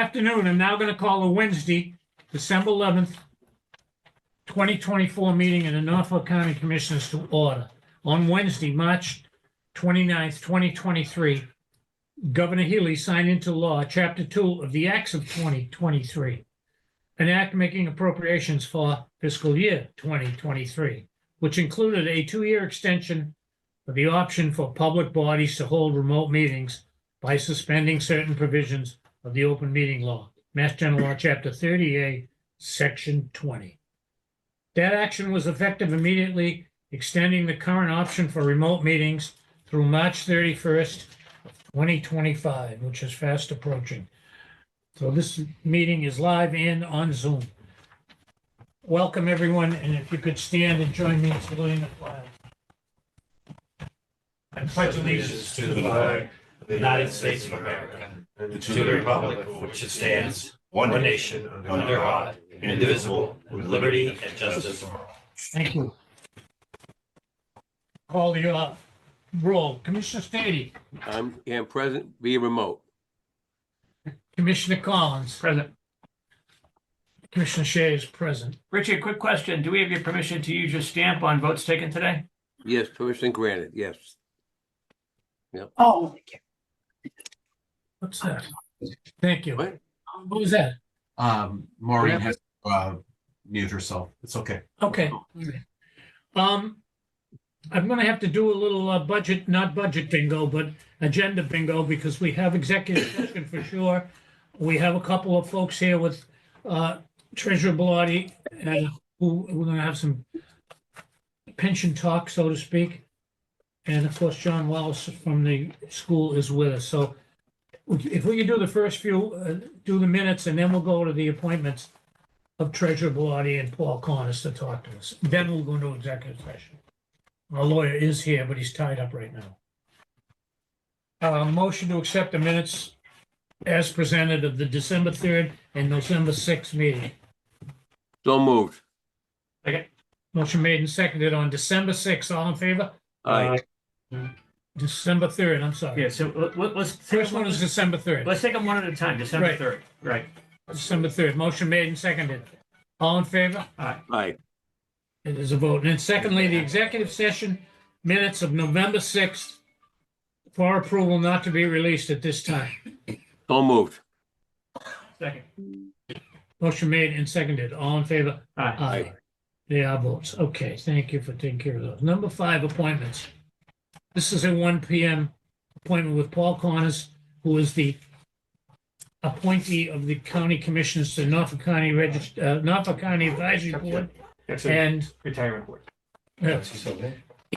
Afternoon, I'm now going to call the Wednesday, December 11th, 2024 meeting of the Norfolk County Commissioners to order. On Wednesday, March 29th, 2023, Governor Healy signed into law Chapter 2 of the Acts of 2023, an act making appropriations for fiscal year 2023, which included a 2-year extension of the option for public bodies to hold remote meetings by suspending certain provisions of the open meeting law, Mass General Law, Chapter 30A, Section 20. That action was effective immediately, extending the current option for remote meetings through March 31st of 2025, which is fast approaching. So this meeting is live and on Zoom. Welcome, everyone, and if you could stand and join me in saluting the flag. I pledge allegiance to the flag of the United States of America, and to the republic for which it stands, one nation, under God, indivisible, with liberty and justice for all. Thank you. Call the roll. Commissioner Stady. I'm present via remote. Commissioner Collins. Present. Commissioner Shea is present. Richie, a quick question. Do we have your permission to use your stamp on votes taken today? Yes, permission granted, yes. Oh. What's that? Thank you. What? What was that? Maureen has mute herself. It's okay. Okay. I'm gonna have to do a little budget, not budget bingo, but agenda bingo, because we have executive session for sure. We have a couple of folks here with Treasurer Bellotti, who we're gonna have some pension talk, so to speak. And of course, John Wallace from the school is with us. So if we can do the first few, do the minutes, and then we'll go to the appointments of Treasurer Bellotti and Paul Connors to talk to us. Then we'll go into executive session. Our lawyer is here, but he's tied up right now. Motion to accept the minutes as presented of the December 3rd and November 6th meeting. So moved. Okay. Motion made and seconded on December 6th. All in favor? Aye. December 3rd, I'm sorry. Yeah, so let's First one is December 3rd. let's take them one at a time. December Right. 3rd. Right. December 3rd. Motion made and seconded. All in favor? Aye. It is a vote. And then secondly, the executive session minutes of November 6th for approval not to be released at this time. So moved. Second. Motion made and seconded. All in favor? Aye. Aye. They are votes. Okay, thank you for taking care of those. Number 5, appointments. This is a 1 p.m. appointment with Paul Connors, who is the appointee of the county commissioners to Norfolk County Norfolk County Advisory Board. That's a And retirement board.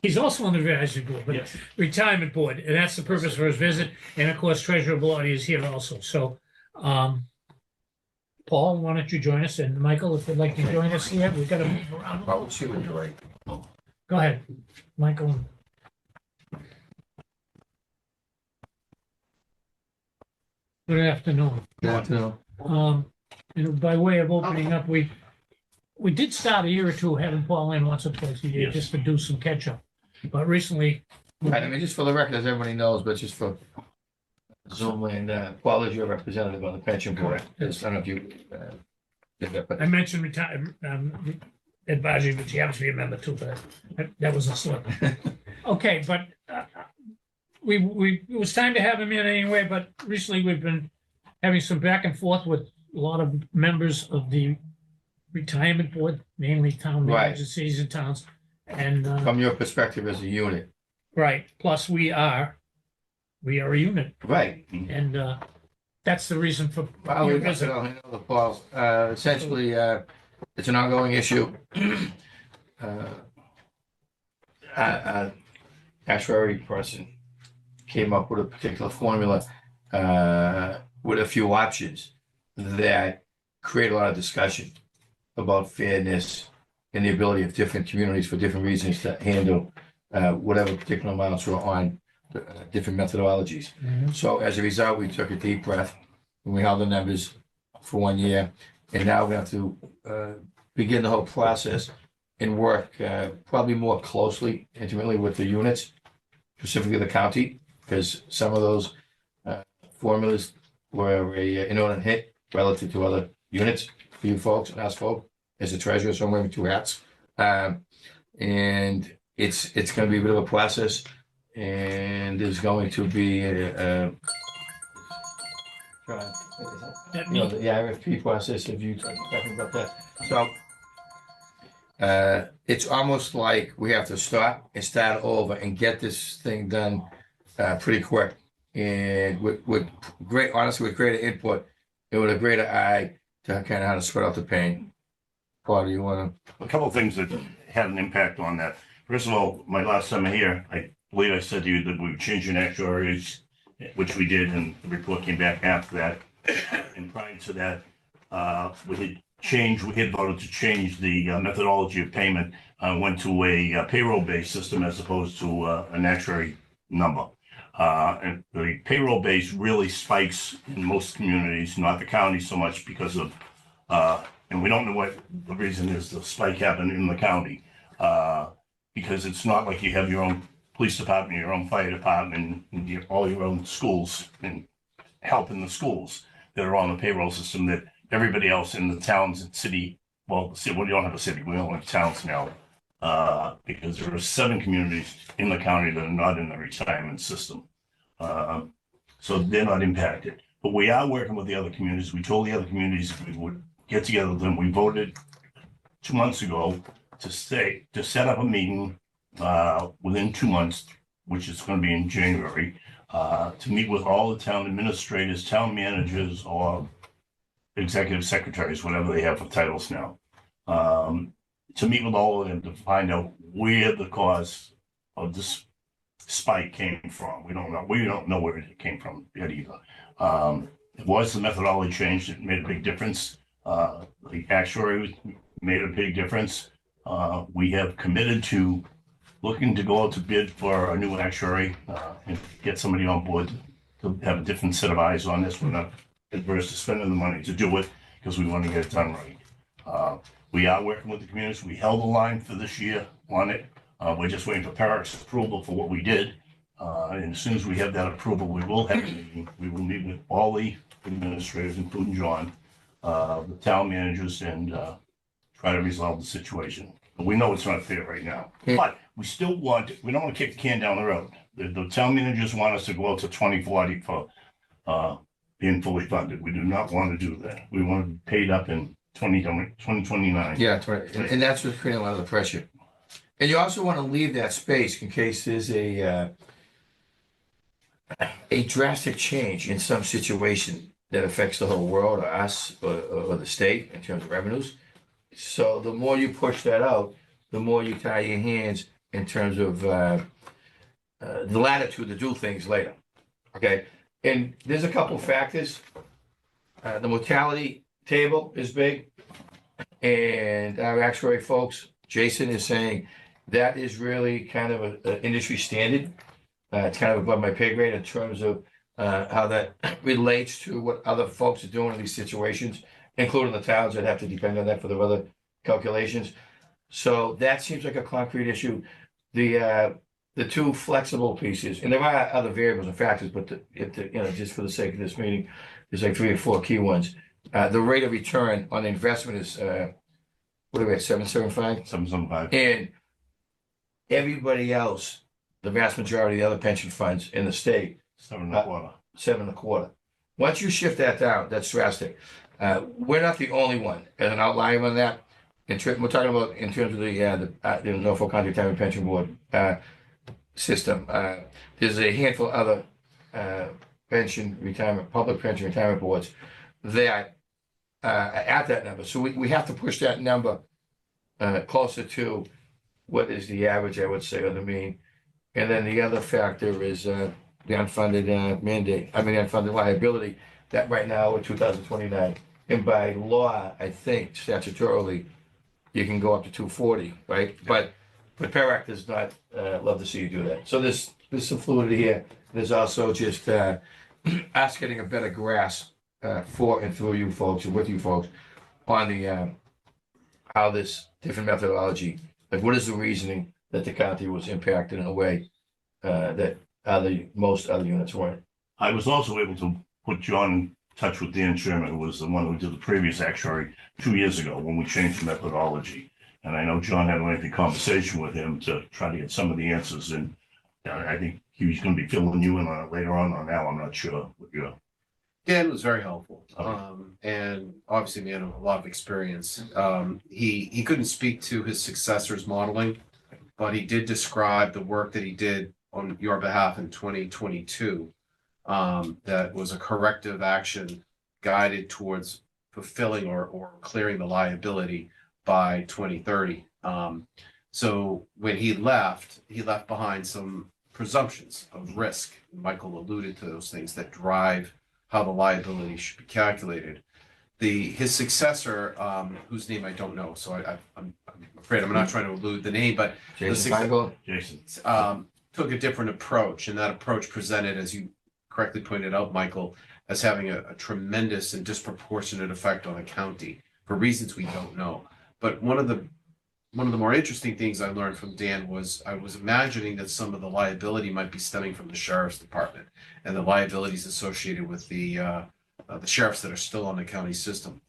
he's also on the advisory board, but Yes. retirement board, and that's the purpose for his visit. And of course, Treasurer Bellotti is here also. So, Paul, why don't you join us? And Michael, if you'd like to join us here, we've got to move around. Go ahead, Michael. Good afternoon. Good afternoon. And by way of opening up, we did start a year or two having Paul in once or twice a year Yes. just to do some catch up. But recently, Right, I mean, just for the record, as everybody knows, but just for Zoom land, Paul is your representative on the pension board. I don't know if you did that, but I mentioned advisory, but she happens to be a member too, but that was a slip. Okay, but it was time to have him in anyway, but recently we've been having some back and forth with a lot of members of the retirement board, mainly town Right. managers, cities and towns. And, from your perspective as a unit. right, plus we are a unit, Right. and that's the reason for Well, your we visit. know the Paul, essentially, it's an ongoing issue. Actuary person came up with a particular formula with a few options that create a lot of discussion about fairness and the ability of different communities for different reasons to handle whatever particular amounts were on different methodologies. Mhm. So as a result, we took a deep breath and we held the numbers for 1 year. And now we have to begin the whole process and work probably more closely, intimately with the units, specifically the county, because some of those formulas were an inordinate hit relative to other units for you folks and us folk as a treasurer, so I'm wearing two hats. And it's going to be a bit of a process, and there's going to be That you know, means the RFP process, if you talking about that. So it's almost like we have to stop and start over and get this thing done pretty quick. And with great, honestly, with greater input and with a greater eye to kind of how to spread out the pain. Paul, do you want A couple of things that had an impact on that. First of all, my last summer here, I believe I said to you that we were changing actuaries, which we did, and the report came back after that. And prior to that, we had voted to change the methodology of payment, went to a payroll-based system as opposed to an actuary number. And the payroll base really spikes in most communities, not the county so much because of, and we don't know what the reason is the spike happened in the county. Because it's not like you have your own police department, your own fire department, and all your own schools and help in the schools that are on the payroll system that everybody else in the towns and city, well, we don't have a city, we only have towns now. Because there are 7 communities in the county that are not in the retirement system. So they're not impacted. But we are working with the other communities. We told the other communities if we would get together with them. We voted 2 months ago to set up a meeting within 2 months, which is going to be in January, to meet with all the town administrators, town managers, or executive secretaries, whatever they have for titles now. To meet with all of them to find out where the cause of this spike came from. We don't know where it came from yet either. It was the methodology change that made a big difference. The actuary made a big difference. We have committed to looking to go out to bid for a new actuary and get somebody on board to have a different set of eyes on this. We're not adverse to spending the money to do it because we want to get it done right. We are working with the communities. We held the line for this year on it. We're just waiting for Parrick's approval for what we did. And as soon as we have that approval, we will have a meeting. We will meet with all the administrators, including John, the town managers, and try to resolve the situation. But we know it's not fair right now. But we don't want to kick the can down the road. The town managers want us to go out to 2040 for being fully funded. We do not want to do that. We want to be paid up in 2029. Yeah, and that's what's creating a lot of the pressure. And you also want to leave that space in case there's a drastic change in some situation that affects the whole world or us or the state in terms of revenues. So the more you push that out, the more you tie your hands in terms of the latitude to do things later. Okay, and there's a couple factors. The mortality table is big, and our actuary folks, Jason is saying that is really kind of an industry standard. It's kind of above my pay grade in terms of how that relates to what other folks are doing in these situations, including the towns that have to depend on that for their other calculations. So that seems like a concrete issue. The two flexible pieces, and there are other variables and factors, but just for the sake of this meeting, there's like 3 or 4 key ones. The rate of return on investment is what are we at, 7.75? 7.75. And everybody else, the vast majority of the other pension funds in the state, 7.25. 7.25. Once you shift that down, that's drastic. We're not the only one. As an outlier on that, we're talking about in terms of the Norfolk County Retirement Pension Board system. There's a handful of other public pension retirement boards that at that number. So we have to push that number closer to what is the average, I would say, or the mean. And then the other factor is the unfunded unfunded liability that right now we're 2029. And by law, I think statutorily, you can go up to 240, right? But PERAC does not love to see you do that. So there's some fluidity here. There's also just us getting a better grasp for and through you folks and with you folks on the how this different methodology, like what is the reasoning that the county was impacted in a way that most other units weren't. I was also able to put John touch with Dan Sherman, who was the one who did the previous actuary 2 years ago when we changed the methodology. And I know John had a lengthy conversation with him to try to get some of the answers. And I think he's going to be filling you in on it later on that. I'm not sure. Yeah. Dan was very helpful, Okay. and obviously, man, a lot of experience. He couldn't speak to his successor's modeling, but he did describe the work that he did on your behalf in 2022. That was a corrective action guided towards fulfilling or clearing the liability by 2030. So when he left behind some presumptions of risk. Michael alluded to those things that drive how the liability should be calculated. His successor, whose name I don't know, so I'm afraid I'm not trying to elude the name, but Jason Feingold? Jason. took a different approach, and that approach presented, as you correctly pointed out, Michael, as having a tremendous and disproportionate effect on the county for reasons we don't know. But one of the more interesting things I learned from Dan was I was imagining that some of the liability might be stemming from the sheriff's department and the liabilities associated with the sheriffs that are still on the county system.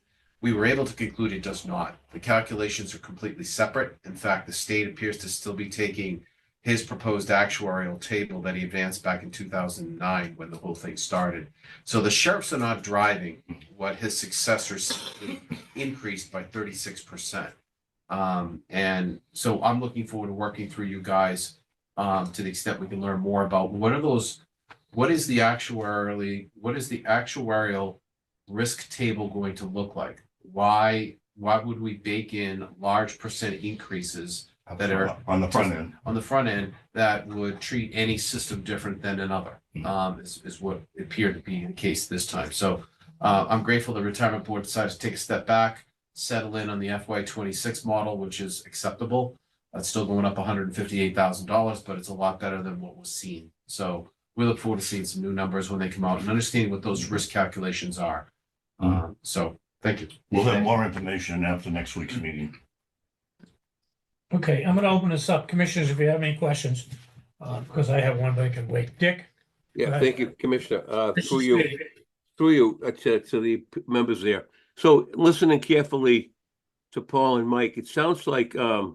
We were able to conclude it does not. The calculations are completely separate. In fact, the state appears to still be taking his proposed actuarial table that he advanced back in 2009 when the whole thing started. So the sheriffs are not driving what his successors increased by 36%. And so I'm looking forward to working through you guys to the extent we can learn more about what is the actuarial risk table going to look like? Why would we bake in large percent increases that are on the front end. on the front end that would treat any system different than another? Is what appeared to be the case this time. So I'm grateful the retirement board decided to take a step back, settle in on the FY26 model, which is acceptable. That's still going up $158,000, but it's a lot better than what was seen. So we look forward to seeing some new numbers when they come out and understanding what those risk calculations are. So thank you. We'll have more information after next week's meeting. Okay, I'm gonna open this up. Commissioners, if you have any questions, because I have one, but I can wait. Dick? Yeah, thank you, Commissioner. This Through is you, Dick. to the members there. So listening carefully to Paul and Mike, it sounds like a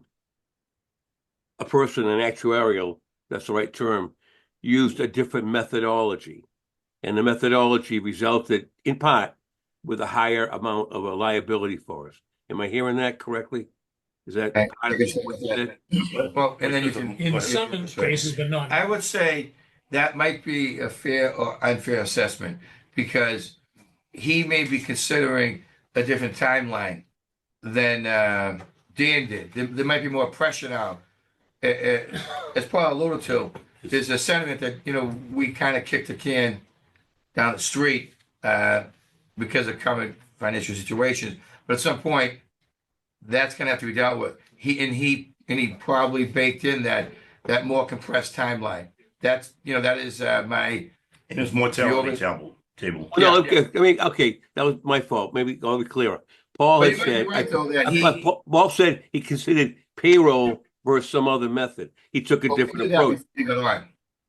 person, an actuarial, that's the right term, used a different methodology. And the methodology resulted in part with a higher amount of a liability for us. Am I hearing that correctly? Is that Right. part of what you said? Well, and then you can. In some cases, but not. I would say that might be a fair or unfair assessment because he may be considering a different timeline than Dan did. There might be more pressure now. As Paul alluded to, there's a sentiment that, we kind of kicked the can down the street because of current financial situations. But at some point, that's going to have to be dealt with. He probably baked in that more compressed timeline. That is my. There's mortality table. No, okay. I mean, okay, that was my fault. Maybe I'll be clearer. Paul But had you're said, right, though, that Paul said he considered payroll versus some other method. He took a different approach,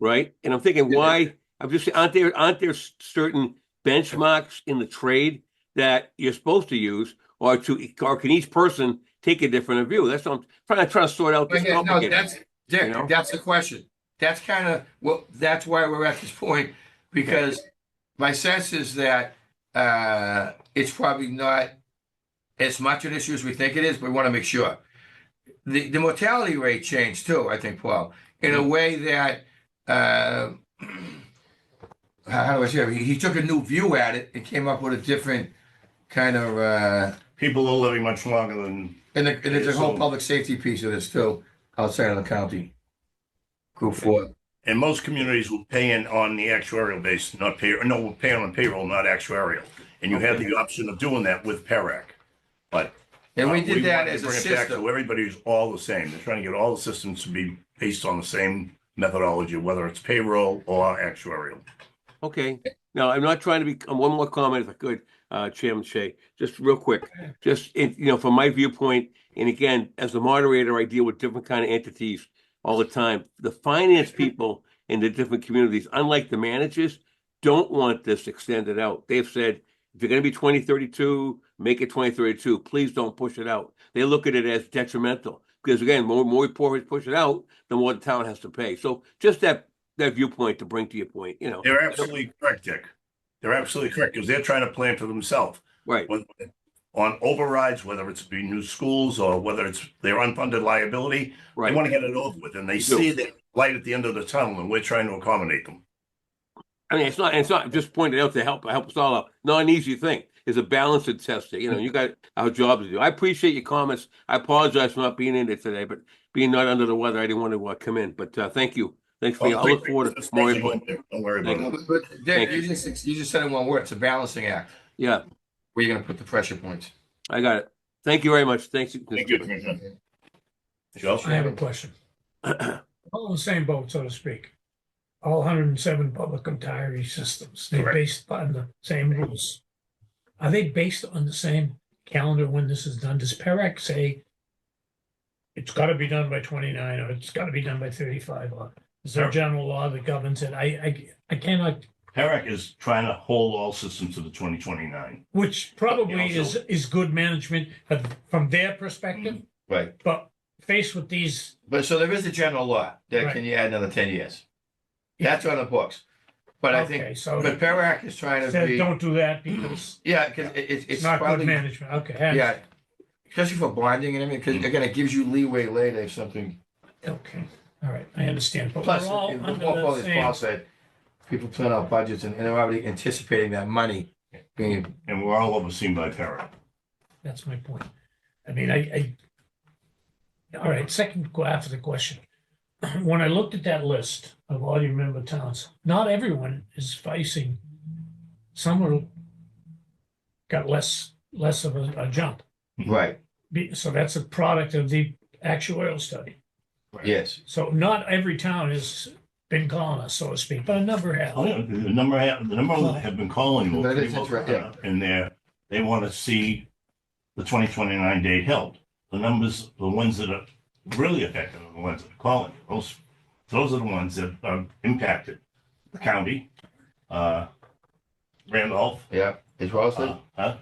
right? And I'm thinking, why? I'm just aren't there certain benchmarks in the trade that you're supposed to use, or can each person take a different view? That's what I'm trying to sort out. This No, complicated, that's Dick. That's the question. That's kind of that's why we're at this point, because my sense is that it's probably not as much an issue as we think it is, but we want to make sure. The mortality rate changed too, I think, Paul, in a way that how do I say it? He took a new view at it and came up with a different kind of People are living much longer than. and there's a whole public safety piece of this too, outside of the county. Group 4. And most communities will pay in on the actuarial base, not pay. No, we'll pay on payroll, not actuarial. And you have the option of doing that with PERAC. But And we did that want to as a bring it back system. to everybody's all the same. They're trying to get all the systems to be based on the same methodology, whether it's payroll or actuarial. Okay. Now, I'm not trying to be, one more comment if I could, Chairman Shea, just real quick. Just, from my viewpoint, and again, as a moderator, I deal with different kind of entities all the time. The finance people in the different communities, unlike the managers, don't want this extended out. They've said, If you're gonna be 2032, make it 2032. Please don't push it out. They look at it as detrimental because again, more we push it out, the more the town has to pay. So just that viewpoint to bring to your point, you know. They're absolutely correct, Dick. They're absolutely correct because they're trying to plan for themselves. Right. On overrides, whether it's be new schools or whether it's their unfunded liability, Right. they want to get it over with, and they They do. see the light at the end of the tunnel, and we're trying to accommodate them. I mean, it's not just pointed out to help us all out. Not an easy thing. It's a balanced test. You know, you got our job to do. I appreciate your comments. I apologize for not being in it today, but being not under the weather, I didn't want to come in. But thank you. Thanks for. I'll look forward to more input. Don't worry about it. But Dick, Thank you just said in one word, it's a balancing act. Yeah, Where you're gonna put the pressure points. I got it. Thank you very much. Thanks. Thank you, Commissioner. Joe? I have a question. All in the same boat, so to speak. All 107 public retiree systems, they're Correct. based on the same rules. Are they based on the same calendar when this is done? Does PERAC say it's got to be done by 29 or it's got to be done by 35? Or is there a general law that governs it? I cannot, PERAC is trying to hold all systems to the 2029. which probably Yeah, also- is good management from their perspective, Right. but faced with these, But so there is a general law that Right. can you add another 10 years? That's on the books. But I think, okay, so but PERAC is trying to said be, don't do that because yeah, because it's it's not good probably, management. Okay. yeah, especially for bonding and everything, because again, it gives you leeway later if something. Okay, all right, I understand, but Plus, we're all and under more the importantly, as same. Paul said, people plan out budgets and they're already anticipating that money being, And we're all overseen by PERAC. That's my point. I mean, all right, second half of the question. When I looked at that list of all your member towns, not everyone is facing, some are got less of a jump. right, So that's a product of the actuarial study. yes. So not every town has been calling us, so to speak, but a number have. Oh, yeah, the number have been calling them That pretty is well, right, yeah. and they want to see the 2029 date held. The numbers, the ones that are really affected are the ones that are calling. Those are the ones that are impacted. The county, Randolph, Yeah, as well as the, huh?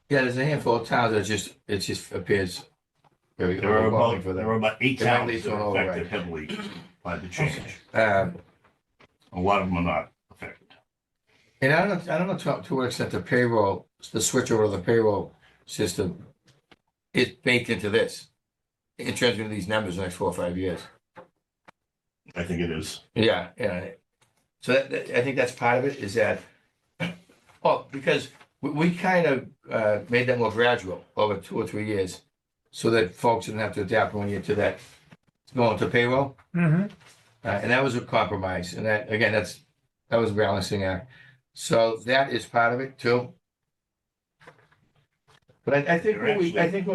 yeah, there's a handful of towns that it just appears very There are overwhelming for them. about 8 They might towns lead to that an are override. affected heavily by the change. Um, A lot of them are not affected. And I don't know to what extent the switch over to the payroll system is baked into this in terms of these numbers in the next 4 or 5 years. I think it is. Yeah, yeah. So I think that's part of it is that, well, because we kind of made that more gradual over 2 or 3 years so that folks didn't have to adapt when you get to that, going to payroll. Mm-hmm. And that was a compromise. And that, again, that was a balancing act. So that is part of it too. But I think when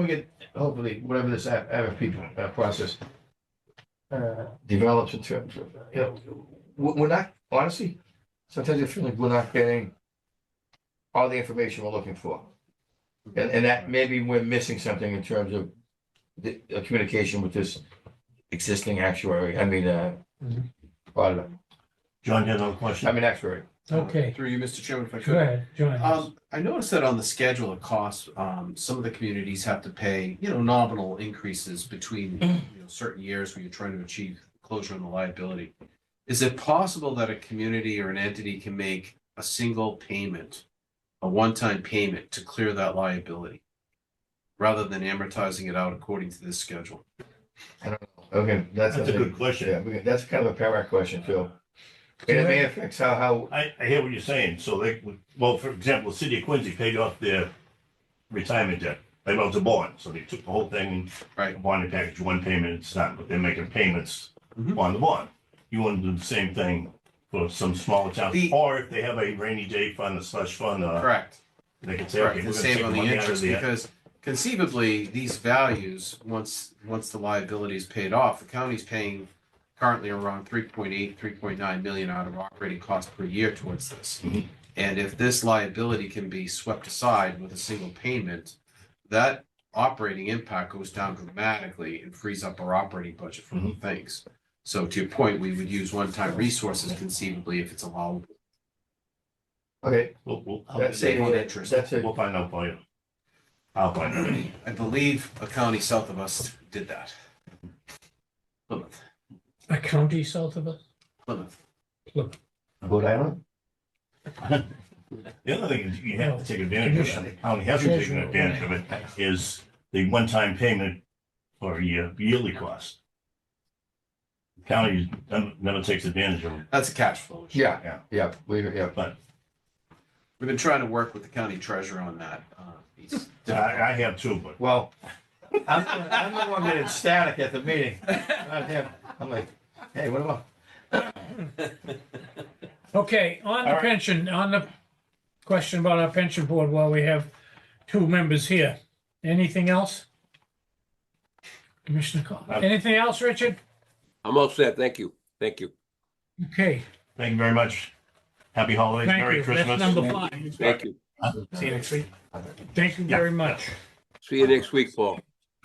we get, hopefully, whatever this RFP process develops in terms of, we're not, honestly, sometimes I feel like we're not getting all the information we're looking for. And that maybe we're missing something in terms of the communication with this existing actuary, auditor, John, you have another question? actuary. Okay, Through you, Mr. Chairman, if I go could. ahead, John. I noticed that on the schedule of costs, some of the communities have to pay, nominal increases between, certain years where you're trying to achieve closure on the liability. Is it possible that a community or an entity can make a single payment, a one-time payment to clear that liability, rather than amortizing it out according to this schedule? Okay, That's a good question. Yeah, that's kind of a parent question too. And it may affect how, I hear what you're saying. So for example, the city of Quincy paid off their retirement debt. They wrote the bond, so they took the whole thing, Right. bonding package, one payment, it's done, but they're making payments Mhm. on the bond. You want to do the same thing for some smaller towns, or if they have a rainy day fund, a slush fund, Correct. they can say, Correct, okay, to we're gonna save take on the money out of interest, there. because conceivably, these values, once the liability is paid off, the county's paying currently around 3.9 million out of operating costs per year towards this. Mhm. And if this liability can be swept aside with a single payment, that operating impact goes down dramatically and frees up our operating budget for other things. So to your point, we would use one-time resources conceivably if it's allowable. Okay, That's it. We'll find out for you. I'll find out. I believe a county south of us did that. Plymouth. A county south of us? Plymouth. Look, Rhode Island? The other thing is you have to take advantage of it. The county hasn't taken advantage of it is the one-time payment for your yearly cost. The county never takes advantage of it. That's a cash flow issue. Yeah, yeah, But We've been trying to work with the county treasurer on that. I have too, but well, I'm the one that is static at the meeting, not him. I'm like, hey, what about? okay, on the All right. pension, on the question about our pension board, while we have two members here. Anything else? Commissioner Cobb. Anything else, Richard? I'm all set. Thank you. Thank you. Okay, thank you very much. Happy holidays, thank Merry you. Christmas. That's number 5. Thank you. See you next week. Thank you very much. See you next week, Paul.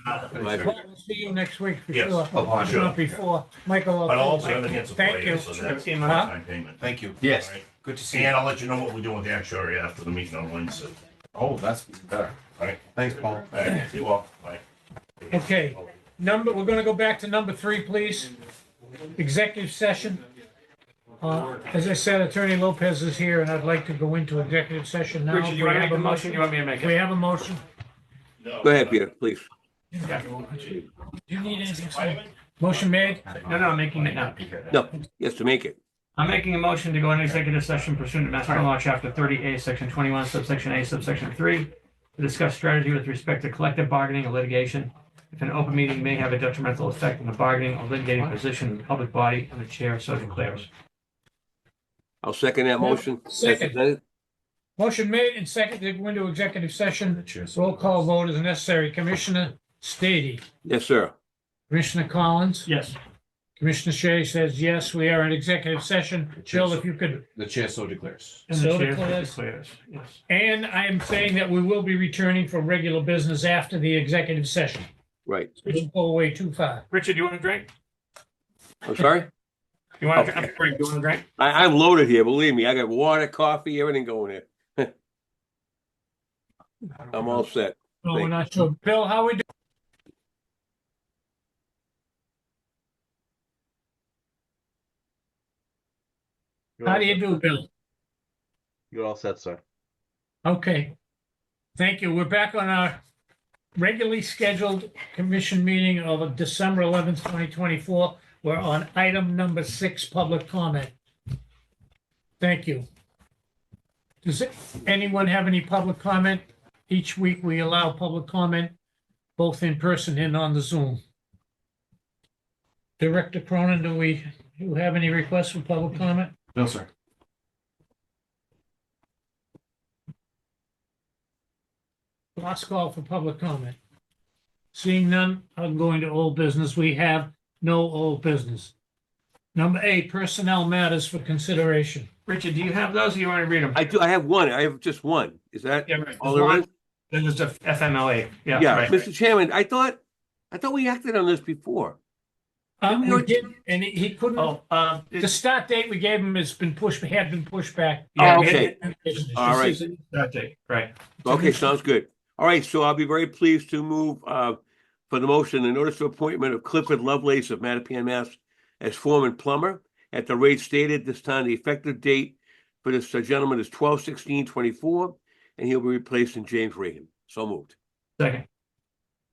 Well, we'll see you next week for Yes. sure. Oh, If sure. not before. Michael. But also everything gets a Thank play, you. so that's Huh? one-time payment. Thank you. Yes. All right. Good to see you. And I'll let you know what we're doing with the actuary after the meeting on Wednesday. Oh, that's better. All right. Thanks, Paul. All right. You're welcome. Bye. Okay, we're gonna go back to number 3, please. Executive session. As I said, Attorney Lopez is here, and I'd like to go into executive session now. Richard, you want to make a motion? You want me to make We it? have a motion. Go ahead, Peter, please. Do you need anything? Sir? Motion made? No, I'm making it now. No, yes, to make it. I'm making a motion to go into executive session pursuant to Mass General Law, Chapter 30A, Section 21, subsection A, subsection 3, to discuss strategy with respect to collective bargaining or litigation. If an open meeting may have a detrimental effect on the bargaining or litigating position in the public body, and the chair so declares. I'll second that motion. Second. Motion made and seconded to go into executive session. Roll call vote is necessary. Commissioner Stady. Yes, sir. Commissioner Collins. Yes. Commissioner Shea says yes, we are in executive session. Bill, if you could. The chair so declares. And the So chair declares. declares. Yes. And I am saying that we will be returning for regular business after the executive session. Right. We won't go away too far. Richard, you want a drink? I'm sorry? You want a drink? You want a drink? I'm loaded here, believe me. I got water, coffee, everything going here. I'm all set. No, we're not sure. Bill, how we doing? How do you do, Bill? You're all set, sir. Okay. Thank you. We're back on our regularly scheduled commission meeting of December 11th, 2024. We're on item number 6, public comment. Thank you. Does anyone have any public comment? Each week we allow public comment, both in person and on the Zoom. Director Cronin, do you have any requests for public comment? No, sir. Last call for public comment. Seeing none, I'm going to old business. We have no old business. Number 8, personnel matters for consideration. Richard, do you have those or you want to read them? I do. I have one. I have just one. Is that Yeah, right. all there is? There's a FMLA. Yeah, Yeah, right. Mr. Chairman, I thought we acted on this before. We did, and he couldn't, Oh, the start date we gave him had been pushed back. Yeah, okay. All right. That date, right. Okay, sounds good. All right, so I'll be very pleased to move for the motion, the notice of appointment of Clifford Lovelace of Mattapan, Mass. As foreman plumber at the rate stated this time. The effective date for this gentleman is 12/16/24, and he'll be replacing James Reagan. So moved. Second.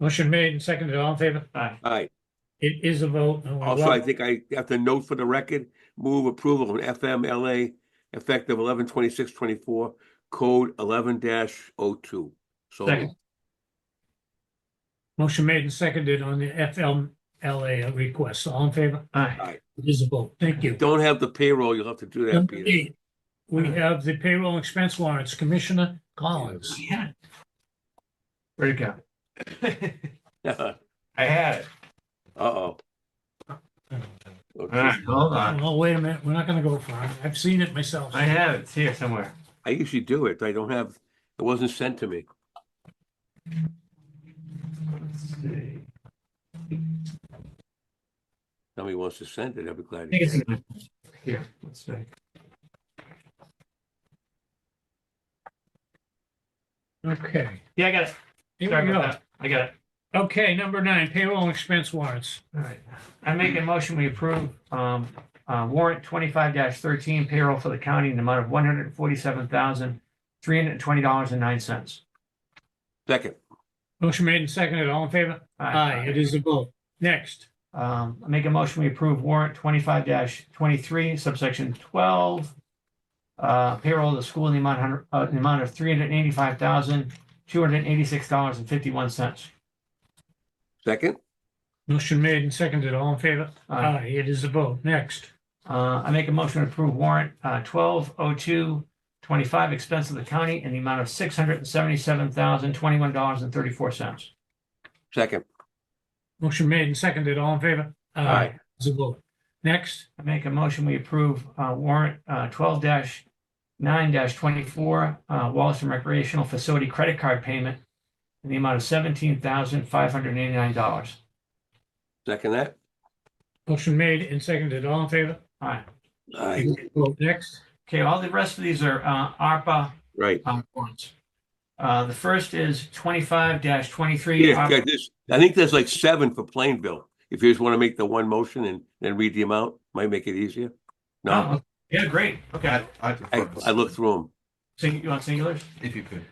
Motion made and seconded, all in favor? Aye. All right. It is a vote. Also, I think I have to note for the record, move approval of an FMLA effective 11/26/24, code 11-02. So Second. moved. Motion made and seconded on the FMLA request, all in favor? Aye. It is a vote, thank you. Don't have the payroll. You'll have to do that, Number Peter. 8, we have the payroll and expense warrants, Commissioner Collins. Yeah. Where'd it go? Uh-oh. I had it. Okay. All right, hold on. Oh, wait a minute, we're not gonna go far. I've seen it myself. I have it. It's here somewhere. I usually do it. I don't have, it wasn't sent to me. Let's see. Somebody wants to send it. I'll be glad. I think it's in here. Let's see. Okay. Yeah, I got it. Here Sorry we about go. that. I got it. Okay, number 9, payroll and expense warrants. All right. I make a motion, we approve warrant 25-13 payroll for the county in the amount of $147,320.09. Second. Motion made and seconded. All in favor? Aye. It is a vote. Next. I make a motion, we approve warrant 25-23 subsection 12 payroll of the school in the amount of $385,286.51. Second. Motion made and seconded. All in favor? Aye. It is a vote. Next. I make a motion to approve warrant 120225 expense of the county in the amount of $677,021.34. Second. Motion made and seconded. All in favor? Aye. It's a vote. Next. I make a motion, we approve warrant 12-9-24 Wallaston Recreational Facility credit card payment in the amount of $17,589. Second that. Motion made and seconded. All in favor? Aye. Aye. Vote. Next. Okay, all the rest of these are ARPA Right. warrants. The first is 25-23. Yeah, I think there's like 7 for Plainville. If you just want to make the one motion and then read the amount, might make it easier. No, Oh, yeah, great. Okay. I looked through them. You want singulars? If you could.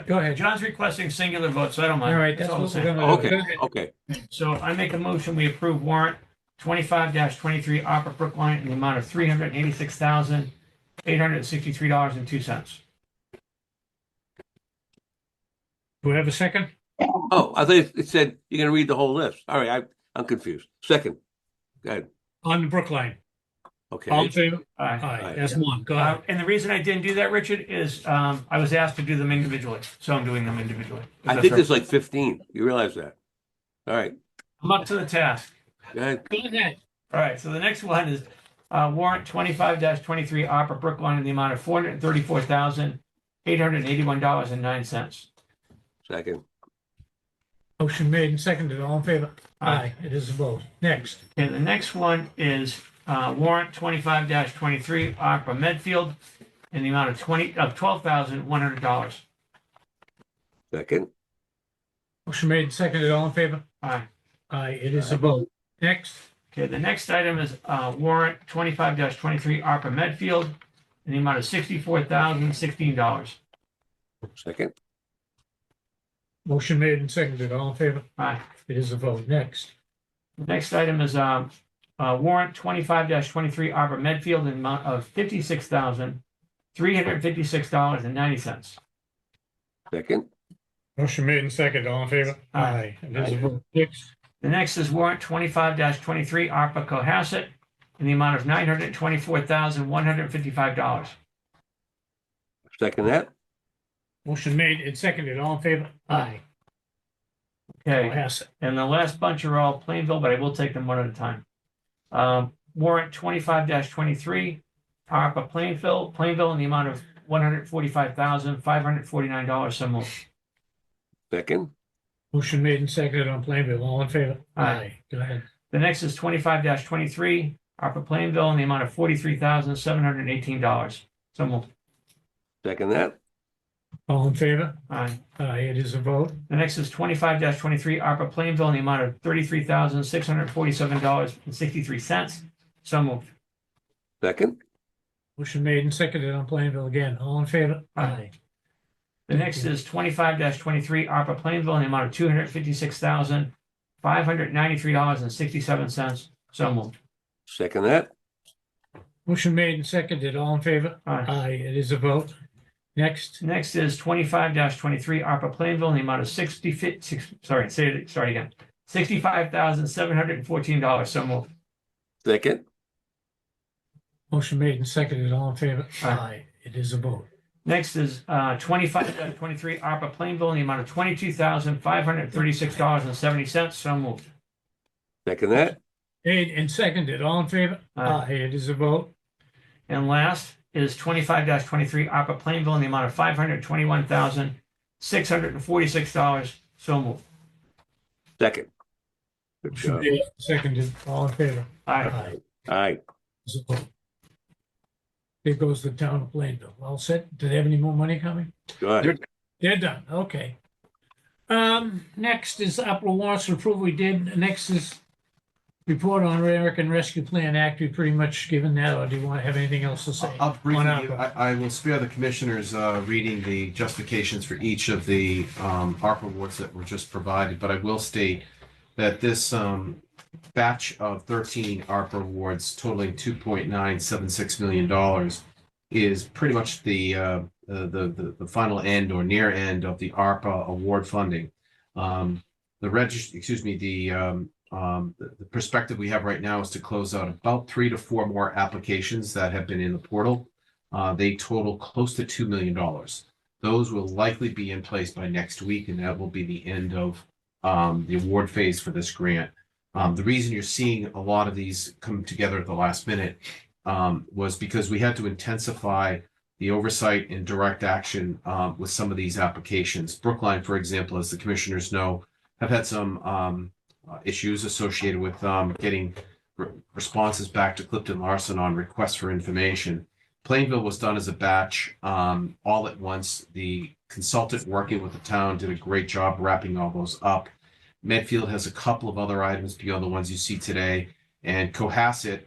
Go ahead. John's requesting singular votes, so I don't mind. All right, that's It's all what the we're same. gonna do. Okay, Go ahead. okay. So I make a motion, we approve warrant 25-23 Opera Brookline in the amount of $386,863.02. Do we have a second? Oh, I thought it said you're going to read the whole list. All right, I'm confused. Second. Go ahead. On the Brookline. Okay. All in favor? Aye. Aye. That's one. Go ahead. And the reason I didn't do that, Richard, is I was asked to do them individually, so I'm doing them individually. I think there's like 15. You realize that? All right. I'm up to the task. Go ahead. Go ahead. All right, so the next one is warrant 25-23 Opera Brookline in the amount of $434,881.09. Second. Motion made and seconded. All in favor? Aye. It is a vote. Next. And the next one is warrant 25-23 Opera Medfield in the amount of $12,100. Second. Motion made and seconded. All in favor? Aye. Aye. It is a vote. Next. Okay, the next item is warrant 25-23 Opera Medfield in the amount of $64,016. Second. Motion made and seconded. All in favor? Aye. It is a vote. Next. The next item is warrant 25-23 Opera Medfield in the amount of $56,356.90. Second. Motion made and seconded. All in favor? Aye. It is a vote. Next. The next is warrant 25-23 ARPA Cohasset in the amount of $924,155. Second that. Motion made and seconded. All in favor? Aye. Okay, Pass it. and the last bunch are all Plainville, but I will take them one at a time. Warrant 25-23 ARPA Plainville in the amount of $145,549. So moved. Second. Motion made and seconded on Plainville. All in favor? Aye. Go ahead. The next is 25-23 ARPA Plainville in the amount of $43,718. So moved. Second that. All in favor? Aye. Aye. It is a vote. The next is 25-23 ARPA Plainville in the amount of $33,647.63. So moved. Second. Motion made and seconded on Plainville again. All in favor? Aye. The next is 25-23 ARPA Plainville in the amount of $256,593.67. So moved. Second that. Motion made and seconded. All in favor? Aye. Aye. It is a vote. Next. Next is 25-23 ARPA Plainville in the amount of $65,714. So moved. Second. Motion made and seconded. All in favor? Aye. It is a vote. Next is 25-23 ARPA Plainville in the amount of $22,536.70. So moved. Second that. Made and seconded. All in favor? Aye. It is a vote. And last is 25-23 ARPA Plainville in the amount of $521,646. So moved. Second. Good Motion job. made and seconded. All in favor? Aye. Aye. It's a vote. There goes the town of Plainville. All set? Do they have any more money coming? Good. They're done, okay. Next is upper warrants for approval. We did, next is report on American Rescue Plan Act. We pretty much given that, or do you want to have anything else to say? I'll briefly, On give- ARPA? I will spare the commissioners reading the justifications for each of the ARPA awards that were just provided, but I will state that this batch of 13 ARPA awards totaling $2.976 million is pretty much the final end or near end of the ARPA award funding. The perspective we have right now is to close out about 3 to 4 more applications that have been in the portal. They total close to $2 million. Those will likely be in place by next week, and that will be the end of the award phase for this grant. The reason you're seeing a lot of these come together at the last minute was because we had to intensify the oversight and direct action with some of these applications. Brookline, for example, as the commissioners know, have had some issues associated with getting responses back to Clifton Larson on requests for information. Plainville was done as a batch all at once. The consultant working with the town did a great job wrapping all those up. Medfield has a couple of other items beyond the ones you see today. And Cohasset,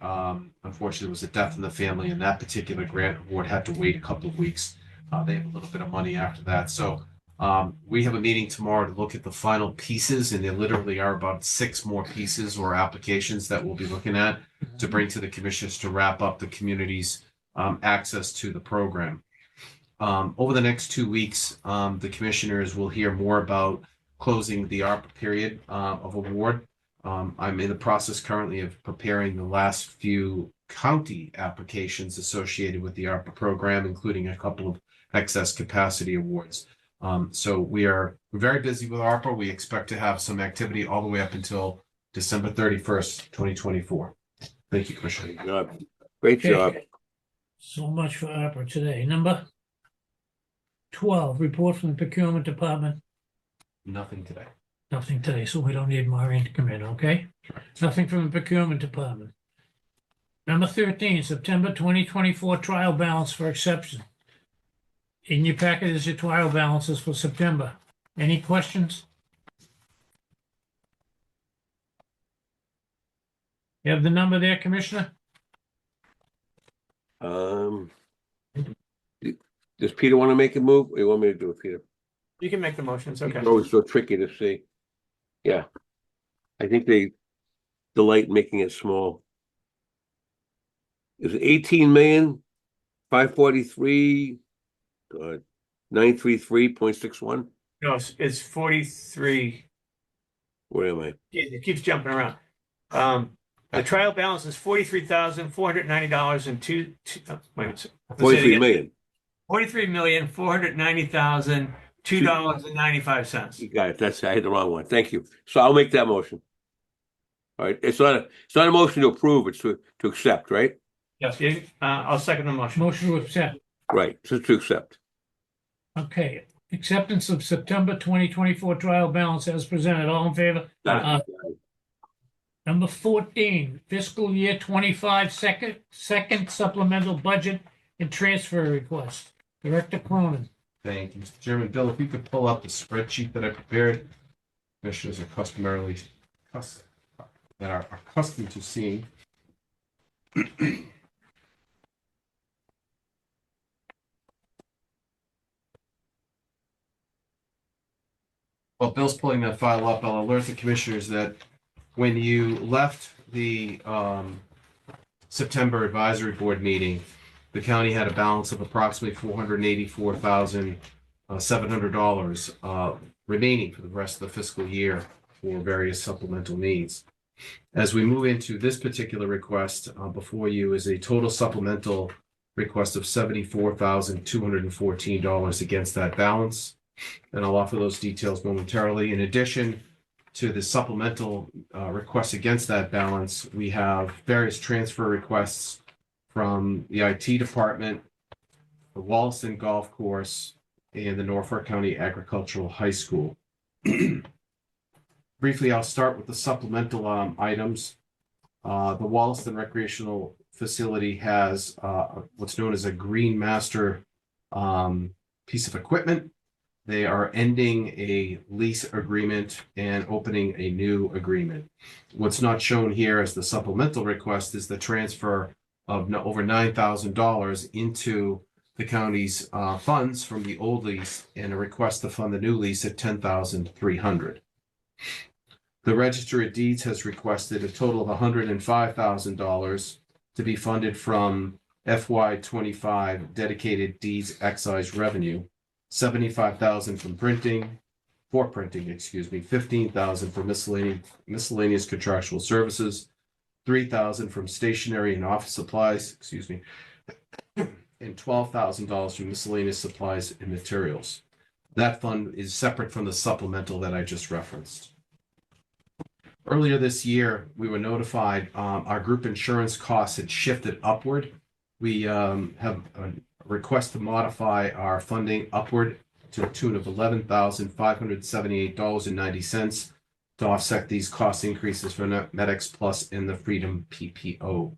unfortunately, was a death in the family, and that particular grant award had to wait a couple of weeks. They have a little bit of money after that. So we have a meeting tomorrow to look at the final pieces, and there literally are about 6 more pieces or applications that we'll be looking at to bring to the commissioners to wrap up the community's access to the program. Over the next 2 weeks, the commissioners will hear more about closing the ARPA period of award. I'm in the process currently of preparing the last few county applications associated with the ARPA program, including a couple of excess capacity awards. So we're very busy with ARPA. We expect to have some activity all the way up until December 31st, 2024. Thank you, Commissioner. Great job. Great job. So much for ARPA today. Number 12, report from the procurement department. Nothing today. Nothing today, so we don't need Maureen to come in, okay? Nothing from the procurement department. Number 13, September 2024 trial balance for exception. In your packet is your trial balances for September. Any questions? You have the number there, Commissioner? Does Peter want to make a move? Or you want me to do it, Peter? You can make the motions, okay. It's always so tricky to see. Yeah. I think they delight in making it small. Is it 18,543,933.61? No, it's 43. Where am I? It keeps jumping around. The trial balance is $43,490 and two. Wait a minute. 43 million. $43,490,002.95. You got it. I had the wrong one. Thank you. So I'll make that motion. All right. It's not a motion to approve, it's to accept, right? Yes, I'll second the motion. Motion to accept. Right. Just to accept. Okay. Acceptance of September 2024 trial balance as presented. All in favor? Got it. Number 14, fiscal year 25 second supplemental budget and transfer request. Director Cronin. Thank you, Mr. Chairman. Bill, if you could pull up the spreadsheet that I prepared. Commissioners are customarily that are accustomed to seeing. While Bill's pulling that file up, I'll alert the commissioners that when you left the September advisory board meeting, the county had a balance of approximately $484,700 remaining for the rest of the fiscal year for various supplemental needs. As we move into this particular request, before you is a total supplemental request of $74,214 against that balance. And I'll offer those details momentarily. In addition to the supplemental requests against that balance, we have various transfer requests from the IT department, the Wollaston Golf Course, and the Norfolk County Agricultural High School. Briefly, I'll start with the supplemental items. The Wollaston Recreational Facility has what's known as a Green Master piece of equipment They are ending a lease agreement and opening a new agreement. What's not shown here as the supplemental request is the transfer of over $9,000 into the county's funds from the old lease and a request to fund the new lease at $10,300. The Register of Deeds has requested a total of $105,000 to be funded from FY25 dedicated deeds excise revenue, $75,000 from printing, $15,000 for miscellaneous contractual services, $3,000 from stationery and office supplies, and $12,000 from miscellaneous supplies and materials. That fund is separate from the supplemental that I just referenced. Earlier this year, we were notified our group insurance costs had shifted upward. We have a request to modify our funding upward to the tune of $11,578.90 to offset these cost increases for Medex Plus and the Freedom PPO.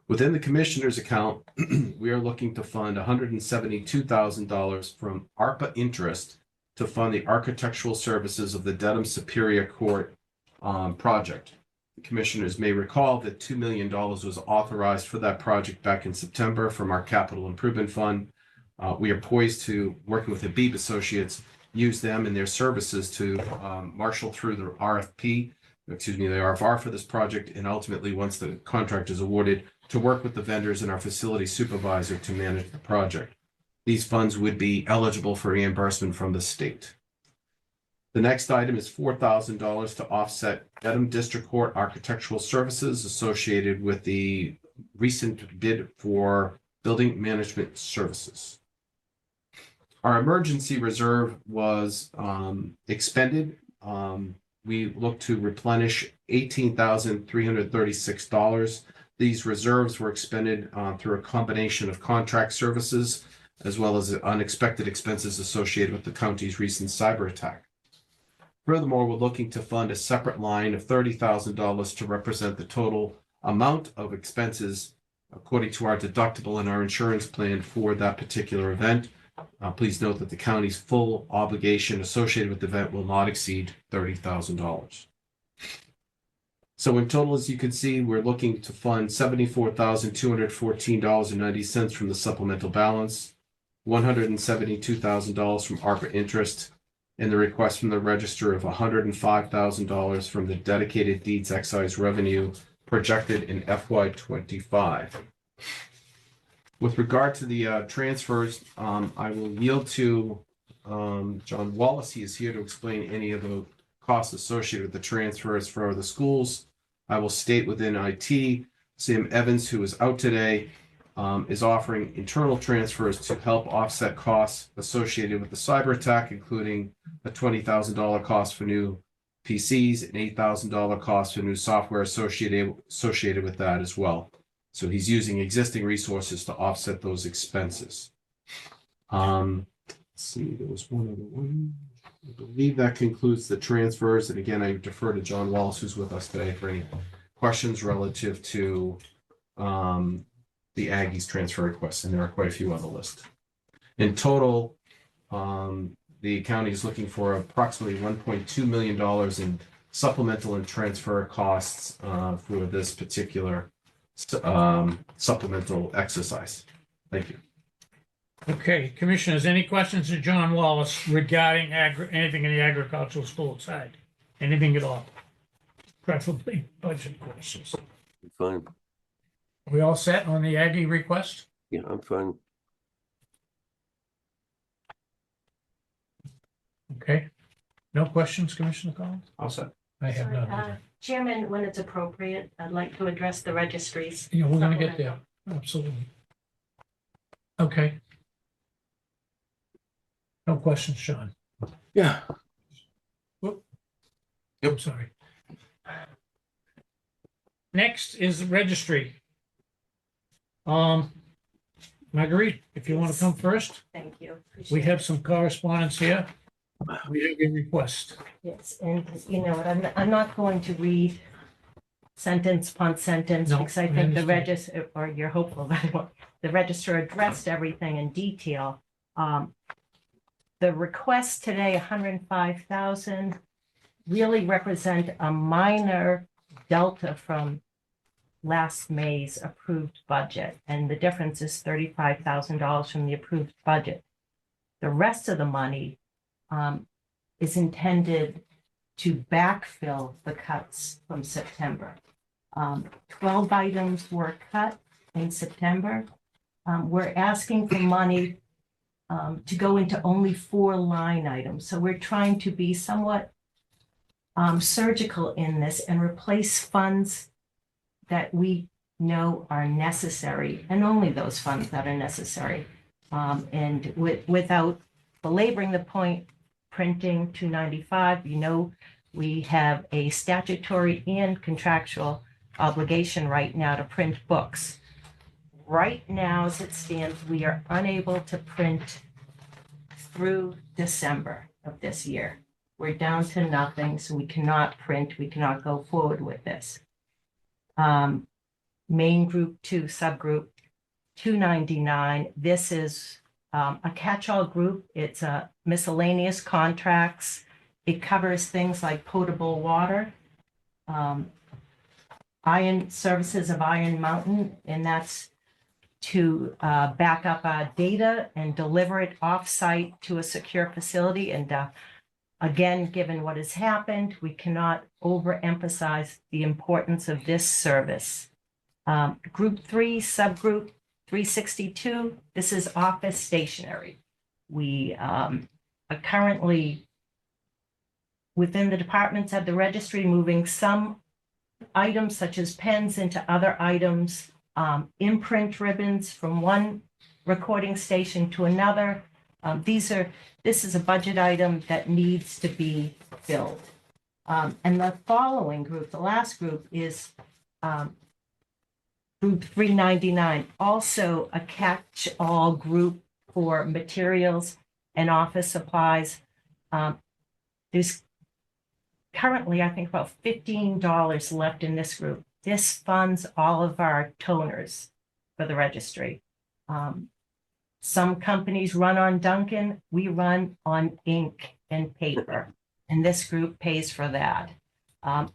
Within the commissioner's account, we are looking to fund $172,000 from ARPA interest to fund the architectural services of the Dedham Superior Court project. The commissioners may recall that $2 million was authorized for that project back in September from our capital improvement fund. We are poised to, working with Habib Associates, use them and their services to marshal through the RFR for this project, and ultimately, once the contract is awarded, to work with the vendors and our facility supervisor to manage the project. These funds would be eligible for reimbursement from the state. The next item is $4,000 to offset Dedham District Court architectural services associated with the recent bid for building management services. Our emergency reserve was expended. We look to replenish $18,336. These reserves were expended through a combination of contract services as well as unexpected expenses associated with the county's recent cyber attack. Furthermore, we're looking to fund a separate line of $30,000 to represent the total amount of expenses according to our deductible and our insurance plan for that particular event. Please note that the county's full obligation associated with the event will not exceed $30,000. So in total, as you can see, we're looking to fund $74,214.90 from the supplemental balance, $172,000 from ARPA interest, and the request from the register of $105,000 from the dedicated deeds excise revenue projected in FY25. With regard to the transfers, I will yield to John Wallace. He is here to explain any of the costs associated with the transfers for the schools. I will state within IT, Sam Evans, who is out today, is offering internal transfers to help offset costs associated with the cyber attack, including a $20,000 cost for new PCs, an $8,000 cost for new software associated with that as well. So he's using existing resources to offset those expenses. Let's see, there was one other one. I believe that concludes the transfers. And again, I defer to John Wallace, who's with us today, for any questions relative to the Aggies transfer requests, and there are quite a few on the list. In total, the county is looking for approximately $1.2 million in supplemental and transfer costs for this particular supplemental exercise. Thank you. Okay, Commissioners, any questions to John Wallace regarding anything in the agricultural school side? Anything at all? Preferably budget questions. Fine. Are we all set on the Aggie request? Yeah, I'm fine. Okay. No questions, Commissioner Collins? All set. I have none. Sorry, Chairman, when it's appropriate, I'd like to address the registries. Yeah, we're gonna get there. Absolutely. Okay. No questions, Sean? Yeah. I'm sorry. Next is the registry. Marguerite, if you want to come first, Thank you. we Appreciate have some correspondence here. We have a request. it. Yes, and you know what, I'm not going to read sentence upon sentence No, because I I think the understand. register, or you're hopeful that the register addressed everything in detail. The request today, 105,000, really represent a minor delta from last May's approved budget. And the difference is $35,000 from the approved budget. The rest of the money is intended to backfill the cuts from September. 12 items were cut in September. We're asking for money to go into only 4 line items. So we're trying to be somewhat surgical in this and replace funds that we know are necessary, and only those funds that are necessary. And without belaboring the point, printing 295, we have a statutory and contractual obligation right now to print books. Right now, as it stands, we are unable to print through December of this year. We're down to nothing, so we cannot print, we cannot go forward with this. Main group 2, subgroup 299. This is a catch-all group. It's a miscellaneous contracts. It covers things like potable water, iron services of Iron Mountain, and that's to back up our data and deliver it off-site to a secure facility. And again, given what has happened, we cannot overemphasize the importance of this service. Group 3, subgroup 362, this is office stationery. We are currently, within the departments at the registry, moving some items such as pens into other items, imprint ribbons from one recording station to another. This is a budget item that needs to be filled. And the following group, the last group, is group 399, also a catch-all group for materials and office supplies. There's currently, I think, about $15 left in this group. This funds all of our toners for the registry. Some companies run on Duncan, we run on ink and paper, and this group pays for that.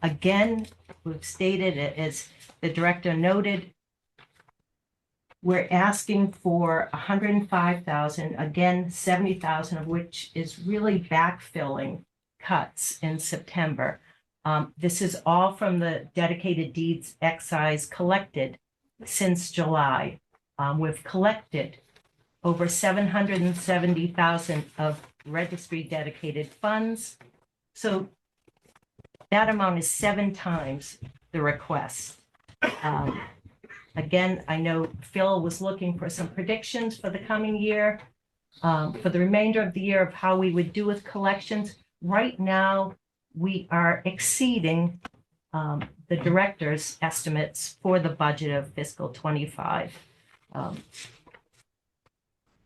Again, we've stated it, as the director noted, we're asking for 105,000, again, 70,000 of which is really backfilling cuts in September. This is all from the dedicated deeds excise collected since July. We've collected over 770,000 of registry dedicated funds. So that amount is 7 times the request. Again, I know Phil was looking for some predictions for the coming year, for the remainder of the year, of how we would do with collections. Right now, we are exceeding the director's estimates for the budget of fiscal 25.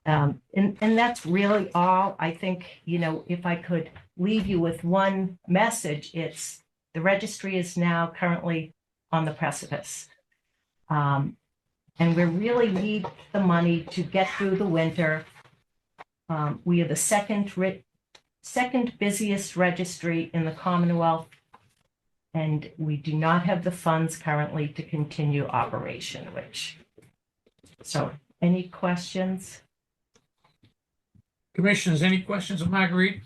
And that's really all. I think, if I could leave you with one message, it's the registry is now currently on the precipice. And we really need the money to get through the winter. We are the second busiest registry in the Commonwealth, and we do not have the funds currently to continue operation, so any questions? Commissioners, any questions of Marguerite?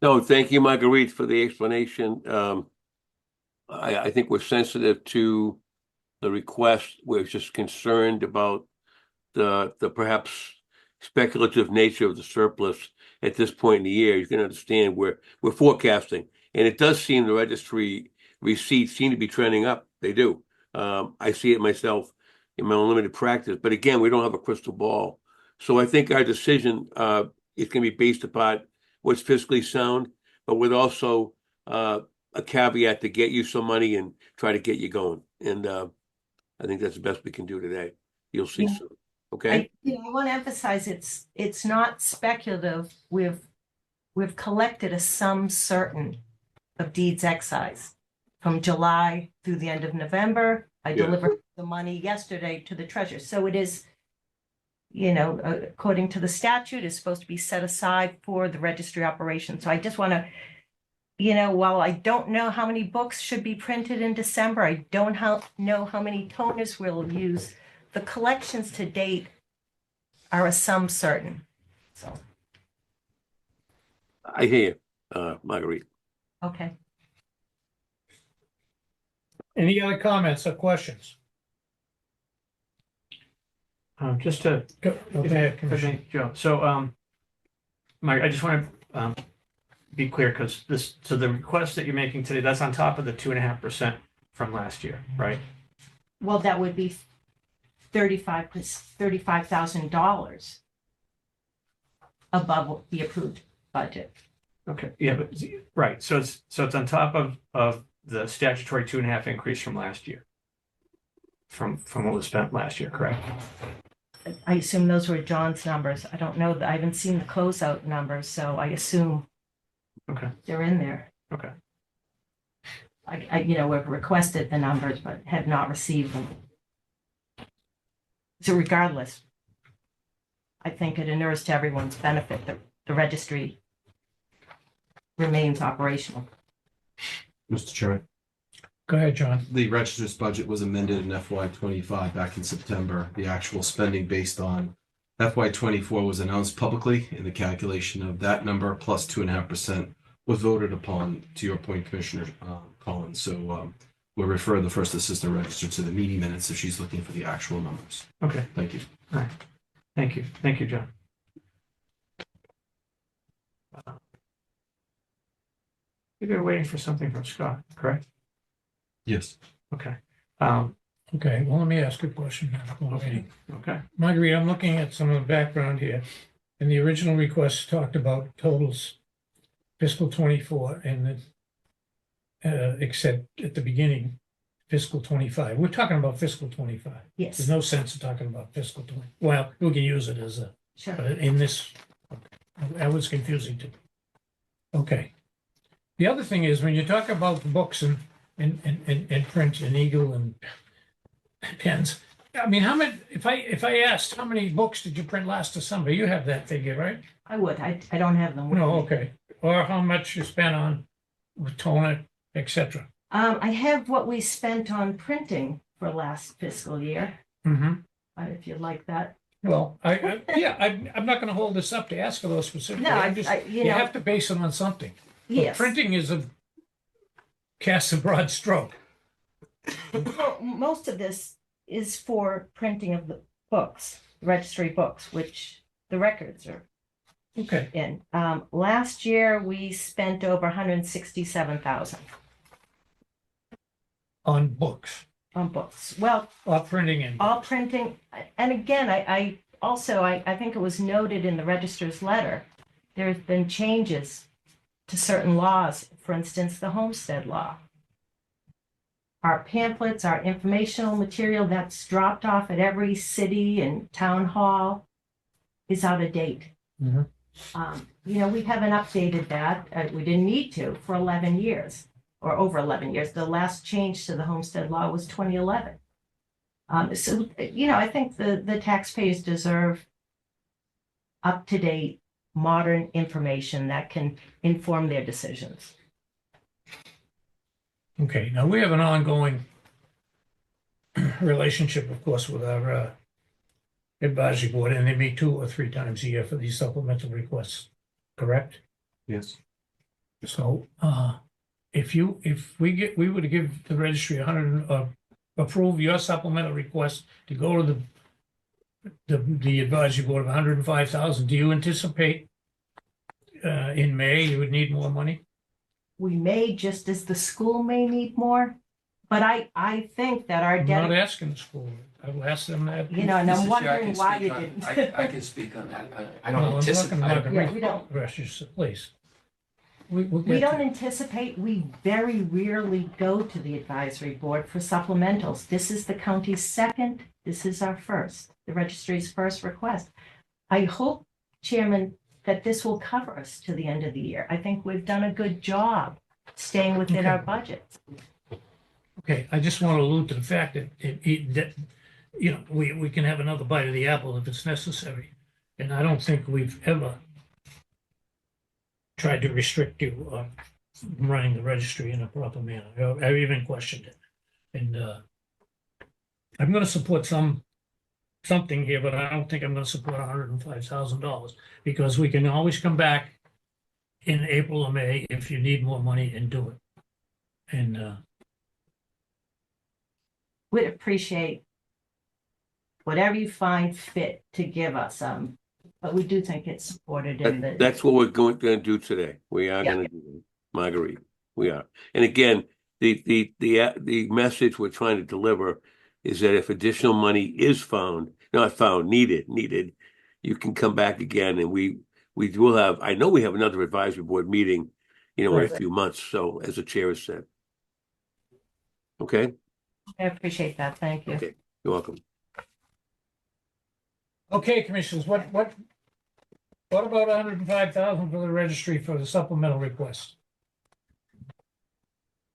No, thank you, Marguerite, for the explanation. I think we're sensitive to the request. We're just concerned about the perhaps speculative nature of the surplus at this point in the year. You can understand we're forecasting, and it does seem the registry receipts seem to be trending up. They do. I see it myself in my own limited practice, but again, we don't have a crystal ball. So I think our decision is going to be based upon what's fiscally sound, but with also a caveat to get you some money and try to get you going. And I think that's the best we can do today. You'll see soon. Okay. I want to emphasize it's not speculative. We've collected a sum certain of deeds excise from July through the end of November. I delivered the money yesterday to the treasurer. So it is according to the statute, is supposed to be set aside for the registry operation. So I just want to, while I don't know how many books should be printed in December, I don't know how many toners we'll use. The collections to date are a sum certain. So, I hear you, Marguerite. okay. Any other comments or questions? Just to, Go ahead, Commissioner. Joe, so, Mike, I just want to, be clear, because so the request that you're making today, that's on top of the 2.5% from last year, right? Well, that would be $35,000 above the approved budget. Okay, yeah, but, right, so it's on top of the statutory 2.5 increase from last year. From what was spent last year, correct? I assume those were John's numbers. I don't know. I haven't seen the closeout numbers, so I assume Okay. they're in there. Okay. We've requested the numbers, but have not received them. So regardless, I think it inures to everyone's benefit that the registry remains operational. Mr. Chairman, Go ahead, John. the registrar's budget was amended in FY '25 back in September. The actual spending based on FY '24 was announced publicly, and the calculation of that number plus 2.5% was voted upon, to your point, Commissioner Collins. So we'll refer the first assistant registrar to the meeting minutes if she's looking for the actual numbers. Okay, Thank you. all right. Thank you, John. You're waiting for something from Scott, correct? Yes. Okay. Okay, well, let me ask you a question now. while waiting. Okay. Marguerite, I'm looking at some of the background here, and the original request talked about totals fiscal '24 and then, except at the beginning, fiscal '25. We're talking about fiscal '25. There's Yes, no sense of talking about fiscal '20. Well, we can use it as a, sure. but in this, that was confusing to me. Okay. The other thing is, when you talk about books and print and Eagle and pens, I mean, how many, if I asked, how many books did you print last December? You have that figure, right? I would. I don't have them with No, me. okay. Or how much you spent on with toner, et cetera. I have what we spent on printing for last fiscal year, Mm-hmm. if you'd like that. Well, I'm not gonna hold this up to ask for those specifically. No, I'm just- you You know, have to base it on something. But yes. Printing is casts a broad stroke. Well, most of this is for printing of the books, registry books, which the records are Okay, in. Last year, we spent over 167,000 on books, on books. Well, or printing and all printing, and again, I think it was noted in the registrar's letter, there have been changes to certain laws, for instance, the homestead law. Our pamphlets, our informational material that's dropped off at every city and town hall is out of date. Mhm. We haven't updated that, we didn't need to, for 11 years, or over 11 years. The last change to the homestead law was 2011. I think the taxpayers deserve up-to-date, modern information that can inform their decisions. Okay, now we have an ongoing relationship, of course, with our advisory board, and they meet 2 or 3 times a year for these supplemental requests, correct? Yes. So, if we were to give the registry approve your supplemental request to go to the advisory board of 105,000, do you anticipate in May you would need more money? We may, just as the school may need more, but I think that our I'm not debt, asking the school. I will ask them that. and I'm Mr. Chair, I wondering can why speak you on- didn't. I can speak on that. I No, don't I'm anticipate. talking about Yeah, we don't. please. We'll We get don't to- anticipate, we very rarely go to the advisory board for supplementals. This is the county's second, this is our first, the registry's first request. I hope, Chairman, that this will cover us to the end of the year. I think we've done a good job staying within our Okay. budget. Okay, I just want to allude to the fact that we can have another bite of the apple if it's necessary. And I don't think we've ever tried to restrict you from running the registry in a proper manner. I've even questioned it. And I'm going to support something here, but I don't think I'm going to support $105,000 because we can always come back in April or May if you need more money and do it. And We'd appreciate whatever you find fit to give us, but we do think it's supported in the. That's what we're going to do today. We are Yeah. going to do it, Marguerite. We are. And again, the message we're trying to deliver is that if additional money is needed, you can come back again, and we will have. I know we have another advisory board meeting, in a few months. So, as the chair has said, okay. I appreciate that. Thank you. Okay, you're welcome. okay, commissioners, what about 105,000 for the registry for the supplemental request?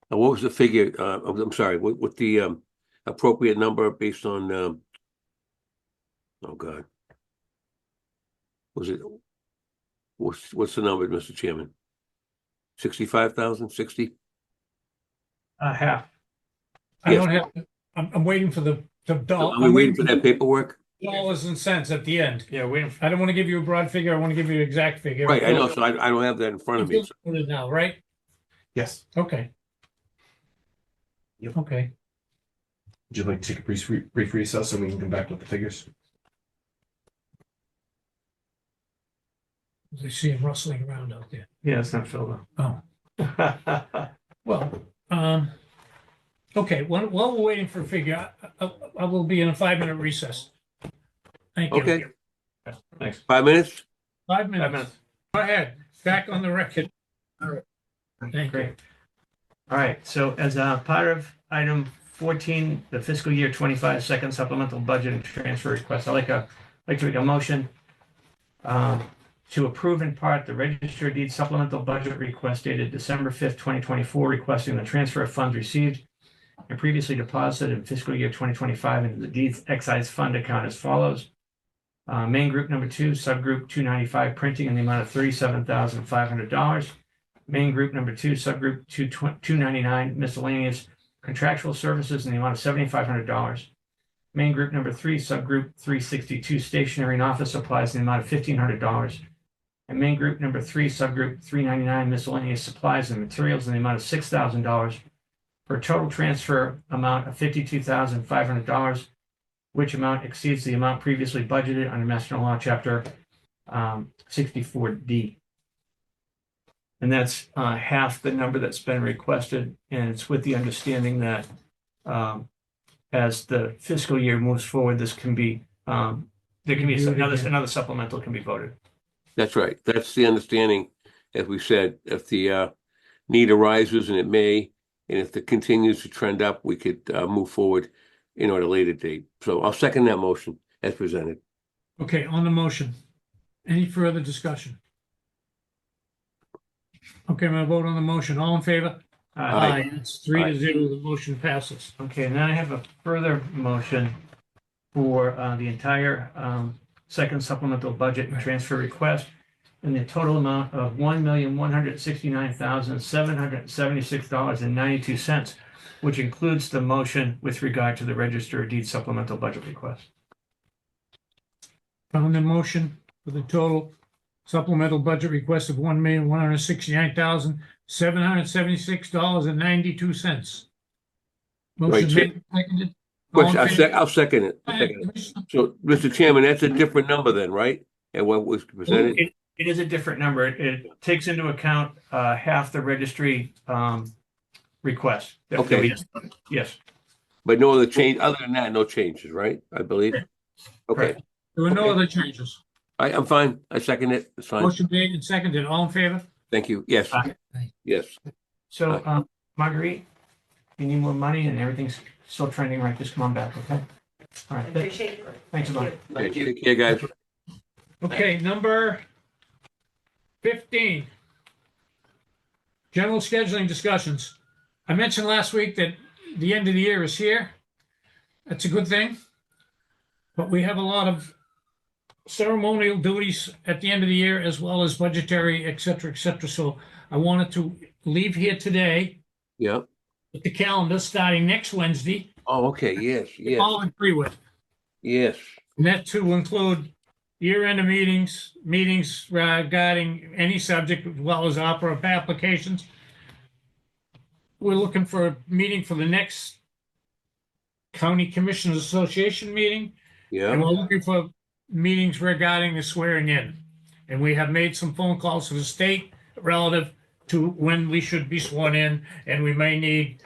What was the figure? I'm sorry. What the appropriate number based on? Oh God, was it? What's the number, Mr. Chairman? 65,000, 60? Half. I Yes. don't have, I'm waiting for the dollar. Are we waiting for that paperwork? Dollars and cents at the end. Yeah, we. I don't want to give you a broad figure. I want to give you an exact figure. Right, I know. So I don't have that in front of me. It's included now, right? Yes. Okay. Yep. Okay. Would you like to take a brief recess so we can come back with the figures? I see him rustling around out there. Yeah, it's not filled Oh, up. well, okay, while we're waiting for a figure, I will be in a 5-minute recess. Thank you. Okay, Thanks. 5 minutes? 5 minutes. 5 minutes. Go ahead. Back on the record. Thank you. Great. All right, so as a part of item 14, the fiscal year 25 second supplemental budget and transfer request, I'd like to make a motion to approve in part the register of deeds supplemental budget request dated December 5th, 2024, requesting the transfer of funds received and previously deposited in fiscal year 2025 into the deeds excise fund account as follows. Main group number 2, subgroup 295, printing in the amount of $37,500. Main group number 2, subgroup 299, miscellaneous contractual services in the amount of $7,500. Main group number 3, subgroup 362, stationery and office supplies in the amount of $1,500. And main group number 3, subgroup 399, miscellaneous supplies and materials in the amount of $6,000 for a total transfer amount of $52,500, which amount exceeds the amount previously budgeted under Mass General Law, Chapter 64D. And that's half the number that's been requested, and it's with the understanding that as the fiscal year moves forward, this can be there can be another supplemental can be voted. That's right. That's the understanding. As we said, if the need arises, and it may, and if it continues to trend up, we could move forward at a later date. So I'll second that motion as presented. Okay, on the motion. Any further discussion? Okay, I'm gonna vote on the motion. All in favor? Aye. It's 3-0. The motion passes. Okay, and then I have a further motion for the entire second supplemental budget and transfer request in the total amount of $1,169,776.92, which includes the motion with regard to the register of deeds supplemental budget request. On the motion for the total supplemental budget request of $1,169,776.92. Motion Right, made, seconded. All in Question, favor? I'll second it. So, Mr. Chairman, that's a different number then, right? And what was presented? It is a different number. It takes into account half the registry request. Okay. Yes. But no other change, other than that, no changes, right? I believe. Okay, Correct. There were no other changes. I'm fine. I second it. It's fine. Motion made and seconded. All in favor? Thank you. Yes. Aye. Yes. So, Marguerite, you need more money and everything's still trending right. Just come on back, okay? All right. Appreciate it. Thanks a lot. Thank you. Take care, guys. Okay, number 15. General scheduling discussions. I mentioned last week that the end of the year is here. That's a good thing. But we have a lot of ceremonial duties at the end of the year as well as budgetary, et cetera, et cetera. So I wanted to leave here today Yeah. with the calendar starting next Wednesday. Oh, okay. Yes, yes, All agree with. yes. And that to include year-end meetings regarding any subject as well as opera applications. We're looking for a meeting for the next County Commissioners Association meeting. And Yeah. we're looking for meetings regarding the swearing in. And we have made some phone calls to the state relative to when we should be sworn in, and we may need,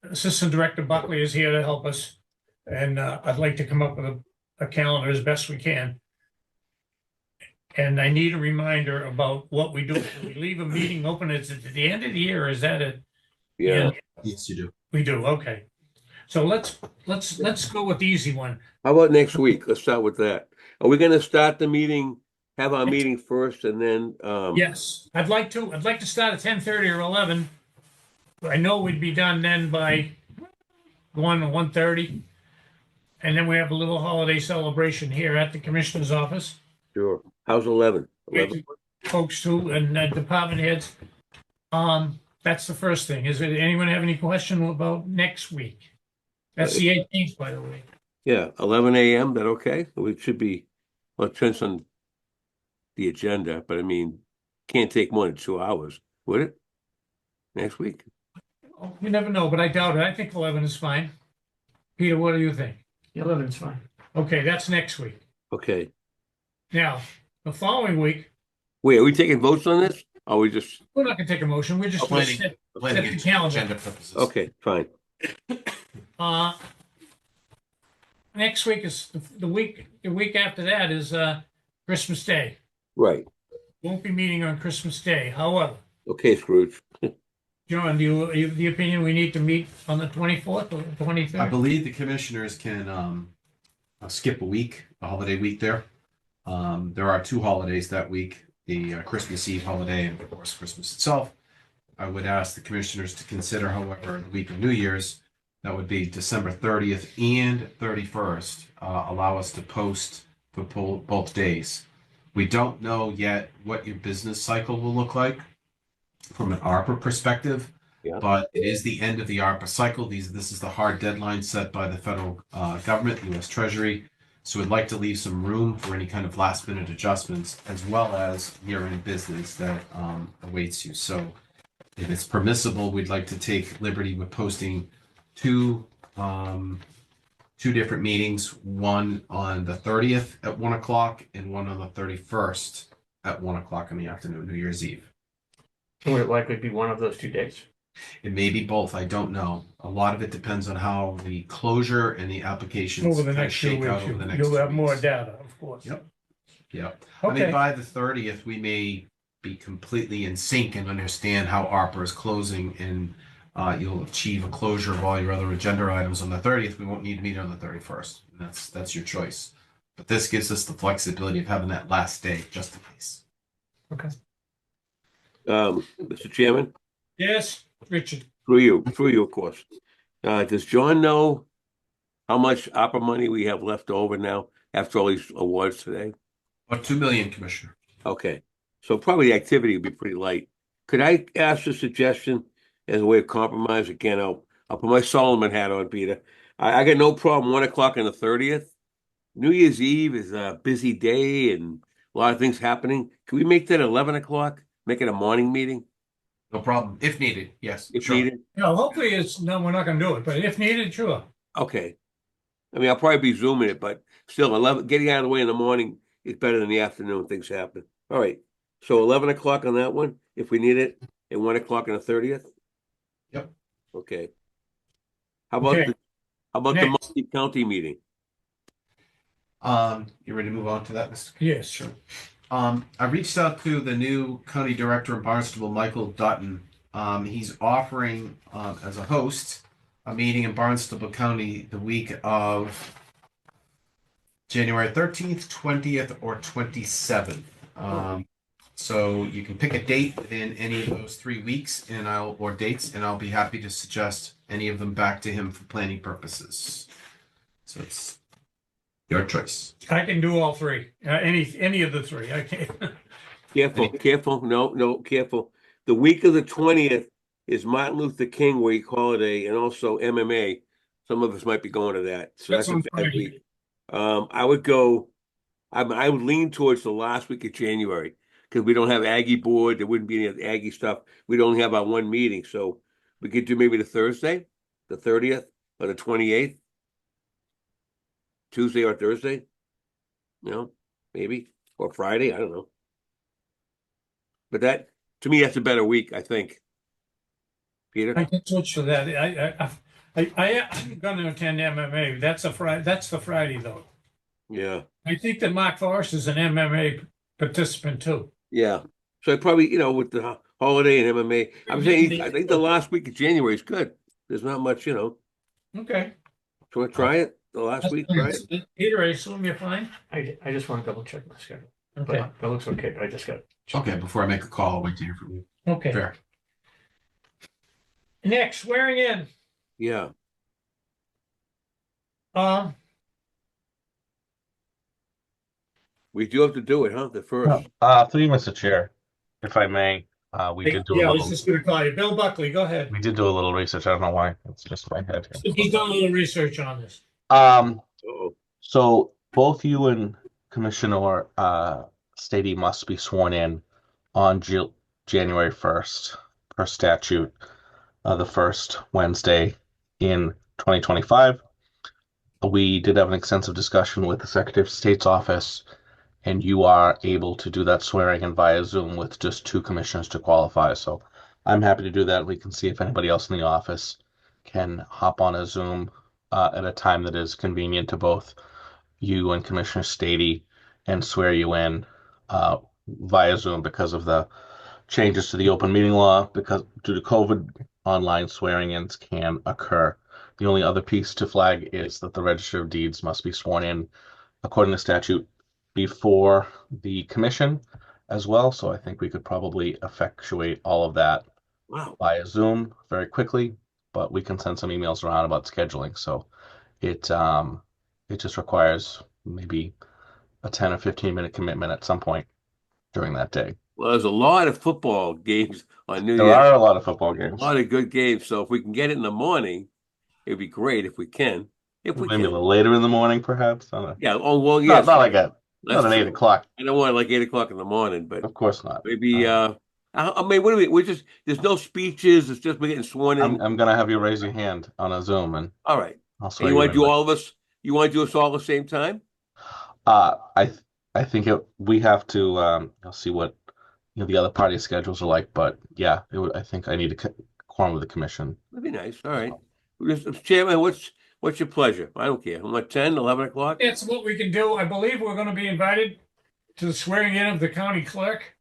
Assistant Director Buckley is here to help us. And I'd like to come up with a calendar as best we can. And I need a reminder about what we do. Do we leave a meeting open at the end of the year, or is that it? Yeah. Yes, you do. We do, okay. So let's go with the easy one. How about next week? Let's start with that. Are we gonna start the meeting, have our meeting first and then, Yes, I'd like to start at 10:30 or 11. I know we'd be done then by 1 or 1:30. And then we have a little holiday celebration here at the commissioner's office. sure. How's 11? 11? Folks too, and department heads. That's the first thing. Is there anyone have any question about next week? That's the 18th, by the way. Yeah, 11 a.m. That okay? It should be, well, it depends on the agenda, but I mean, can't take more than 2 hours, would it? Next week? Oh, you never know, but I doubt it. I think 11 is fine. Peter, what do you think? 11's fine. Okay, that's next week. Okay. Now, the following week, Wait, are we taking votes on this? Or we just, we're not gonna take a motion. We're just gonna Planning. set Planning the and calendar. agenda purposes. okay, fine. Uh, next week is the week after that is Christmas Day. Right. Won't be meeting on Christmas Day. However, Okay, Scrooge. John, do you have the opinion we need to meet on the 24th or I 23rd? believe the commissioners can skip a week, a holiday week there. There are two holidays that week, the Christmas Eve holiday and of course Christmas itself. I would ask the commissioners to consider, however, the week of New Year's, that would be December 30th and 31st, allow us to post for both days. We don't know yet what your business cycle will look like from an ARPA perspective. Yeah. But it is the end of the ARPA cycle. This is the hard deadline set by the federal government, the U.S. Treasury. So we'd like to leave some room for any kind of last minute adjustments as well as year-end business that awaits you. So if it's permissible, we'd like to take liberty with posting two different meetings, one on the 30th at 1 o'clock and one on the 31st at 1 o'clock in the afternoon, New Year's Eve. Would it likely be one of those 2 dates? It may be both. I don't know. A lot of it depends on how the closure and the applications Over the kind of next 2 shake out weeks, over the next you'll 2 have more weeks. data, of course. Yep. Yep. I mean, Okay, by the 30th, we may be completely in sync and understand how ARPA is closing, and you'll achieve a closure of all your other agenda items on the 30th. We won't need to meet on the 31st. That's your choice. But this gives us the flexibility of having that last day just in case. okay. Mr. Chairman, Yes, Richard. through you, of course. Does John know how much opera money we have left over now after all these awards today? About 2 million, Commissioner. Okay, so probably the activity would be pretty light. Could I ask a suggestion as a way of compromise? Again, I'll put my Solomon hat on, Peter. I got no problem 1 o'clock on the 30th. New Year's Eve is a busy day and a lot of things happening. Can we make that 11 o'clock? Make it a morning meeting No problem. If needed, yes. if sure. needed? No, hopefully we're not gonna do it, but if needed, sure. Okay. I mean, I'll probably be zooming it, but still, 11, getting out of the way in the morning is better than the afternoon. Things happen. All right. So 11 o'clock on that one, if we need it, and 1 o'clock on the 30th. Yep. Okay. How about Okay. the Next. multi-county meeting? You ready to move on to that, Mr. Yes. Sure. I reached out to the new county director in Barnstable, Michael Dutton. He's offering, as a host, a meeting in Barnstable County the week of January 13th, 20th, or 27th. So you can pick a date within any of those 3 weeks or dates, and I'll be happy to suggest any of them back to him for planning purposes. So it's Your choice. I can do all three, any of the three. I can't. Careful. No, careful. The week of the 20th is Martin Luther King Week holiday and also MMA. Some of us might be going to that. So That's that's a on bad Friday. week. I would go, I would lean towards the last week of January because we don't have Aggie board. There wouldn't be any Aggie stuff. We'd only have our one meeting. So we could do maybe the Thursday, the 30th or the 28th, Tuesday or Thursday, maybe, or Friday. I don't know. But that, to me, that's a better week, I think. Peter? I can switch to that. I'm going to attend MMA. That's the Friday though. Yeah. I think that Mark Forrest is an MMA participant too. Yeah. So I probably, with the holiday and MMA, I'm saying I think the last week of January is good. There's not much, Okay. Do you want to try it? The last week, try it? Peter, I assume you're fine? I just want to double check my schedule. Okay. But that looks okay, but I just got. Okay, before I make a call, I'll wait to hear from you. Okay. Fair. Next, swearing in. Yeah. We do have to do it, huh? The first. Through you, Mr. Chair, if I may, we did do Yeah, I a was little. just going to call you. Bill Buckley, go ahead. We did do a little research. I don't know why. It's just my head here. He's done a little research on this. Uh-oh. So both you and Commissioner Stady must be sworn in on January 1st per statute, the first Wednesday in 2025. We did have an extensive discussion with the Secretary of State's office, and you are able to do that swearing in via Zoom with just 2 commissioners to qualify. So I'm happy to do that. We can see if anybody else in the office can hop on a Zoom at a time that is convenient to both you and Commissioner Stady and swear you in via Zoom because of the changes to the open meeting law. Because due to COVID, online swearing-ins can occur. The only other piece to flag is that the Register of Deeds must be sworn in according to statute before the commission as well. So I think we could probably effectuate all of that via Zoom very quickly, but we can send some emails around about scheduling. So it just requires maybe a 10 or 15-minute commitment at some point during that day. Well, there's a lot of football games on New There Year's. are a lot of football games. A lot of good games. So if we can get it in the morning, it'd be great if we can. If we Maybe can. a little later in the morning, perhaps. Yeah. Oh, well, yes. Not like not an 8 true. o'clock. I don't want it like 8 o'clock in the morning, but Of course not. maybe. I mean, what do we? We're just. There's no speeches. It's just we're getting sworn in. I'm gonna have you raise your hand on a Zoom, and All right. I'll And swear you you want to in. do all of us? You want to do us all at the same time? I think we have to I'll see what the other party schedules are like, but yeah, I think I need a quorum with the commission. That'd be nice. All right. Chairman, what's your pleasure? I don't care. I'm at 10, 11 o'clock. It's what we can do. I believe we're going to be invited to the swearing in of the county clerk.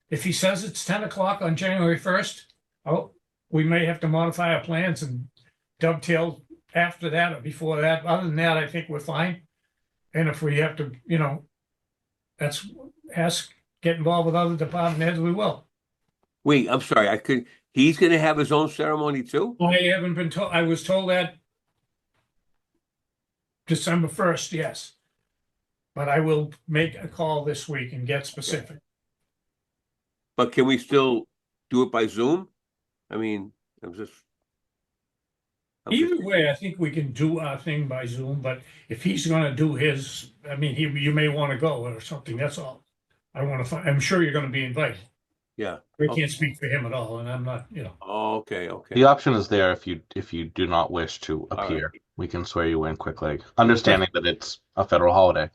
If he says it's 10 o'clock on January 1st, we may have to modify our plans and dovetail after that or before that. Other than that, I think we're fine. And if we have to, get involved with other department heads, we will. Wait, I'm sorry. He's going to have his own ceremony too? I haven't been told. I was told that December 1st, yes. But I will make a call this week and get specific. But can we still do it by Zoom? I mean, Either way, I think we can do our thing by Zoom, but if he's going to do his, I mean, you may want to go or something. That's all. I'm sure you're going to be invited. Yeah. I can't speak for him at all, and I'm not, Oh, okay. The option is there if you do not wish to appear. Right. We can swear you in quickly, understanding that it's a federal holiday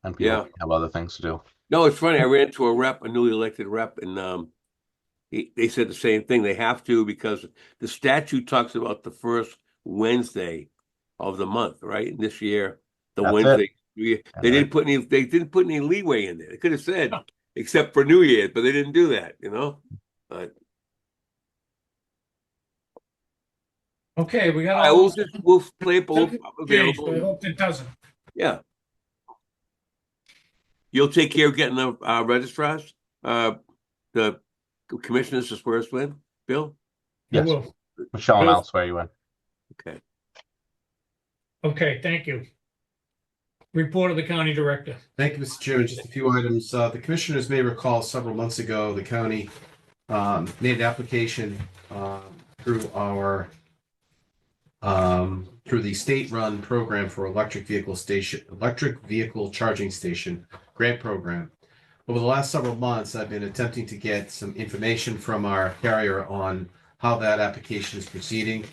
and people have other things to do. No, it's funny. I ran into a newly elected rep, and they said the same thing. They have to because the statute talks about the first Wednesday of the month, right? And this year, the That's Wednesday. it. They didn't put any leeway in there. They could have said except for New Year's, but they didn't do that, But Okay, we got we'll play both available. available. I hope it doesn't. Yeah. You'll take care of getting the registrars, the commissioners to swear us in, Bill? I Yes. will. Michelle and I'll swear you in. Okay. Okay, thank you. Report of the county director. Thank you, Mr. Chairman. Just a few items. The commissioners may recall several months ago, the county made an application through our through the state-run program for electric vehicle charging station grant program. Over the last several months, I've been attempting to get some information from our carrier on how that application is proceeding.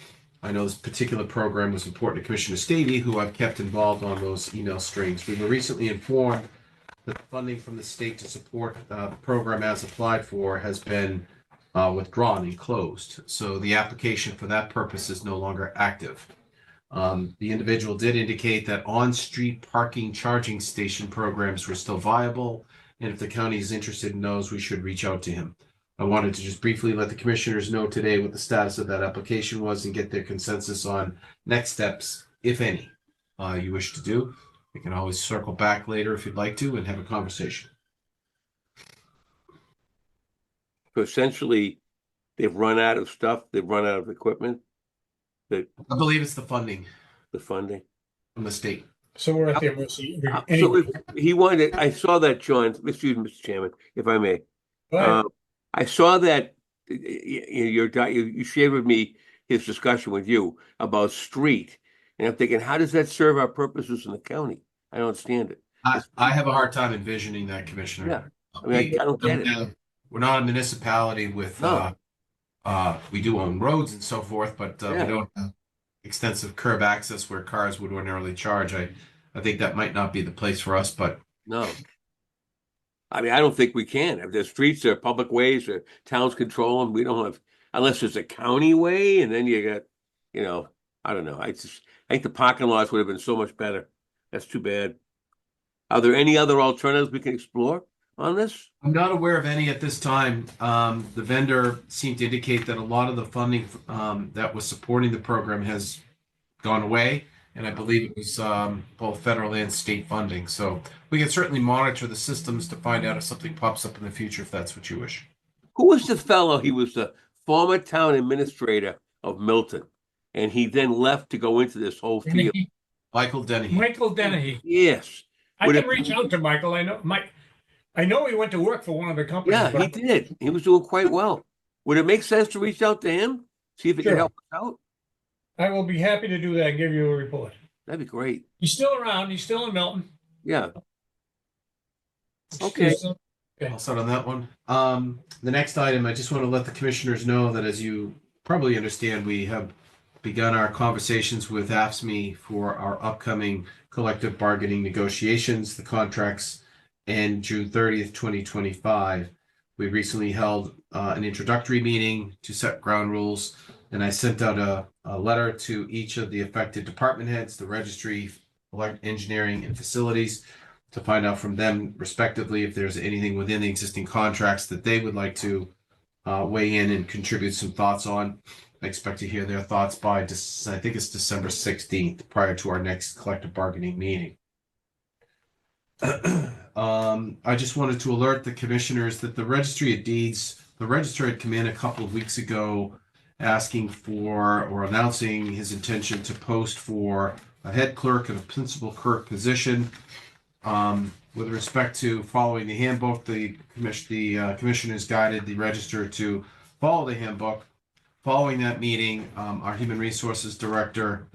I know this particular program was important to Commissioner Stady, who I've kept involved on those email strings. We were recently informed that the funding from the state to support the program as applied for has been withdrawn and closed. So the application for that purpose is no longer active. The individual did indicate that on-street parking charging station programs were still viable, and if the county is interested in those, we should reach out to him. I wanted to just briefly let the commissioners know today what the status of that application was and get their consensus on next steps, if any, you wish to do. We can always circle back later if you'd like to and have a conversation. So essentially, they've run out of stuff. They've run out of equipment. I believe it's the funding The funding. from the state. So we're at their mercy. So if he wanted, I saw that, John. Excuse me, Mr. Chairman, if I may. Go ahead. I saw that you shared with me his discussion with you about street, and I'm thinking, how does that serve our purposes in the county? I don't understand it. I have a hard time envisioning that, Commissioner. Yeah, I mean, I don't get it. We're not a municipality with, No. we do own roads and so forth, but Yeah. we don't have extensive curb access where cars would ordinarily charge. I think that might not be the place for us, but No. I mean, I don't think we can. If the streets are public ways or towns control them, we don't have, unless it's a county way, and then you got, I don't know. I think the parking lots would have been so much better. That's too bad. Are there any other alternatives we can explore on this? I'm not aware of any at this time. The vendor seemed to indicate that a lot of the funding that was supporting the program has gone away, and I believe it was both federal and state funding. So we can certainly monitor the systems to find out if something pops up in the future, if that's what you wish. Who was the fellow? He was the former town administrator of Milton, and he then left to go into this whole field. Michael Dennehy. Michael Dennehy. Yes. I can reach out to Michael. I know he went to work for one of the companies. Yeah, he did. He was doing quite well. Would it make sense to reach out to him? See if he can help us out? I will be happy to do that and give you a report. That'd be great. He's still around. He's still in Milton. Yeah. Okay. I'll start on that one. The next item, I just want to let the commissioners know that, as you probably understand, we have begun our conversations with AFSCME for our upcoming collective bargaining negotiations. The contracts end June 30th, 2025. We recently held an introductory meeting to set ground rules, and I sent out a letter to each of the affected department heads, the registry, engineering, and facilities, to find out from them respectively if there's anything within the existing contracts that they would like to weigh in and contribute some thoughts on. I expect to hear their thoughts by, I think it's December 16th, prior to our next collective bargaining meeting. I just wanted to alert the commissioners that the registry of deeds, the registrar had come in a couple of weeks ago asking for or announcing his intention to post for a head clerk and a principal clerk position. With respect to following the handbook, the commissioners guided the register to follow the handbook. Following that meeting, our human resources director,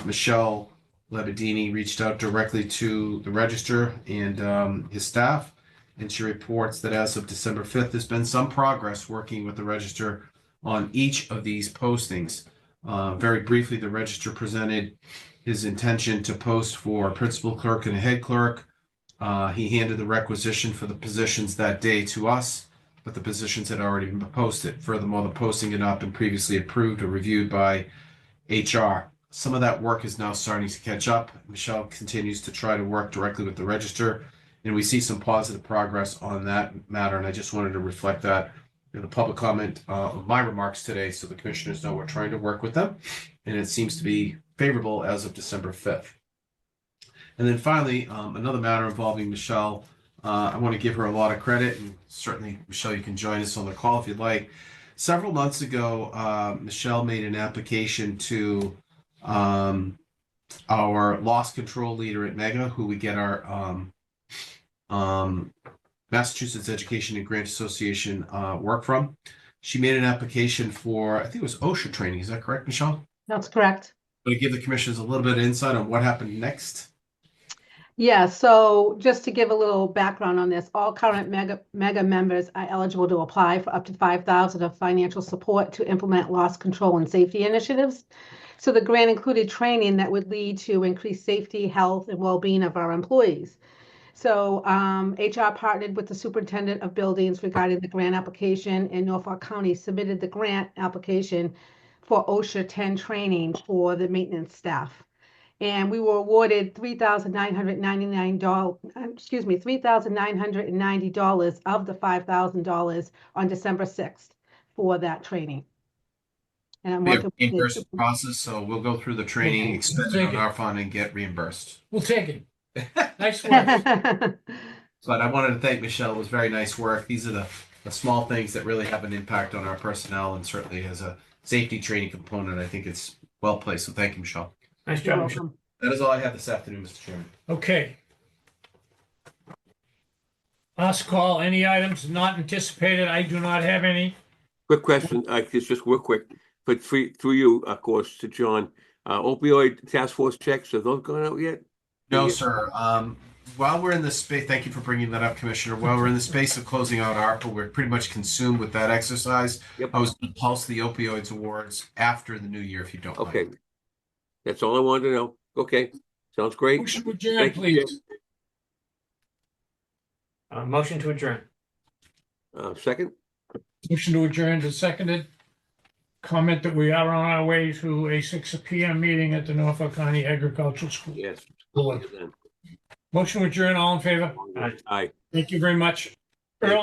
Michelle Lebedini, reached out directly to the register and his staff, and she reports that as of December 5th, there's been some progress working with the register on each of these postings. Very briefly, the register presented his intention to post for principal clerk and a head clerk. He handed the requisition for the positions that day to us, but the positions had already been posted. Furthermore, the posting had not been previously approved or reviewed by HR. Some of that work is now starting to catch up. Michelle continues to try to work directly with the register, and we see some positive progress on that matter. And I just wanted to reflect that in the public comment of my remarks today, so the commissioners know we're trying to work with them, and it seems to be favorable as of December 5th. And then finally, another matter involving Michelle. I want to give her a lot of credit, and certainly, Michelle, you can join us on the call if you'd like. Several months ago, Michelle made an application to our loss control leader at Mega, who we get our Massachusetts Education and Grant Association work from. She made an application for, I think it was OSHA training. Is that correct, Michelle? That's correct. But to give the commissioners a little bit of insight on what happened next. Yeah, so just to give a little background on this, all current mega members are eligible to apply for up to $5,000 of financial support to implement loss control and safety initiatives. So the grant included training that would lead to increased safety, health, and well-being of our employees. So HR partnered with the superintendent of buildings regarding the grant application, and Norfolk County submitted the grant application for OSHA 10 training for the maintenance staff. And we were awarded $3,990 of the $5,000 on December 6th for that training. And I'm We have working with reimbursement process, so we'll go through the training, expend it on our fund, and get reimbursed. We'll take it. Nice work. But I wanted to thank Michelle. It was very nice work. These are the small things that really have an impact on our personnel, and certainly as a safety training component, I think it's well placed. So thank you, Michelle. Nice You're job, Michelle. welcome. That is all I have this afternoon, Mr. Chairman. Okay. Last call, any items not anticipated? I do not have any. Quick question, it's just real quick, but through you, of course, to John. Opioid task force checks, have those gone out yet? No, Yeah. sir. While we're in the space, thank you for bringing that up, Commissioner. While we're in the space of closing out ARPA, we're pretty much consumed with that exercise. Yep. I was going to pulse the opioids awards after the new year, if you don't Okay. mind. That's all I wanted to know. Okay, sounds great. Motion to adjourn, Thank you, please. Motion to adjourn. Second? Motion to adjourn is seconded. Comment that we are on our way to a 6 p.m. meeting at the Norfolk County Agricultural School. Yes. Motion to adjourn, all in favor? Aye. Thank you very much. Early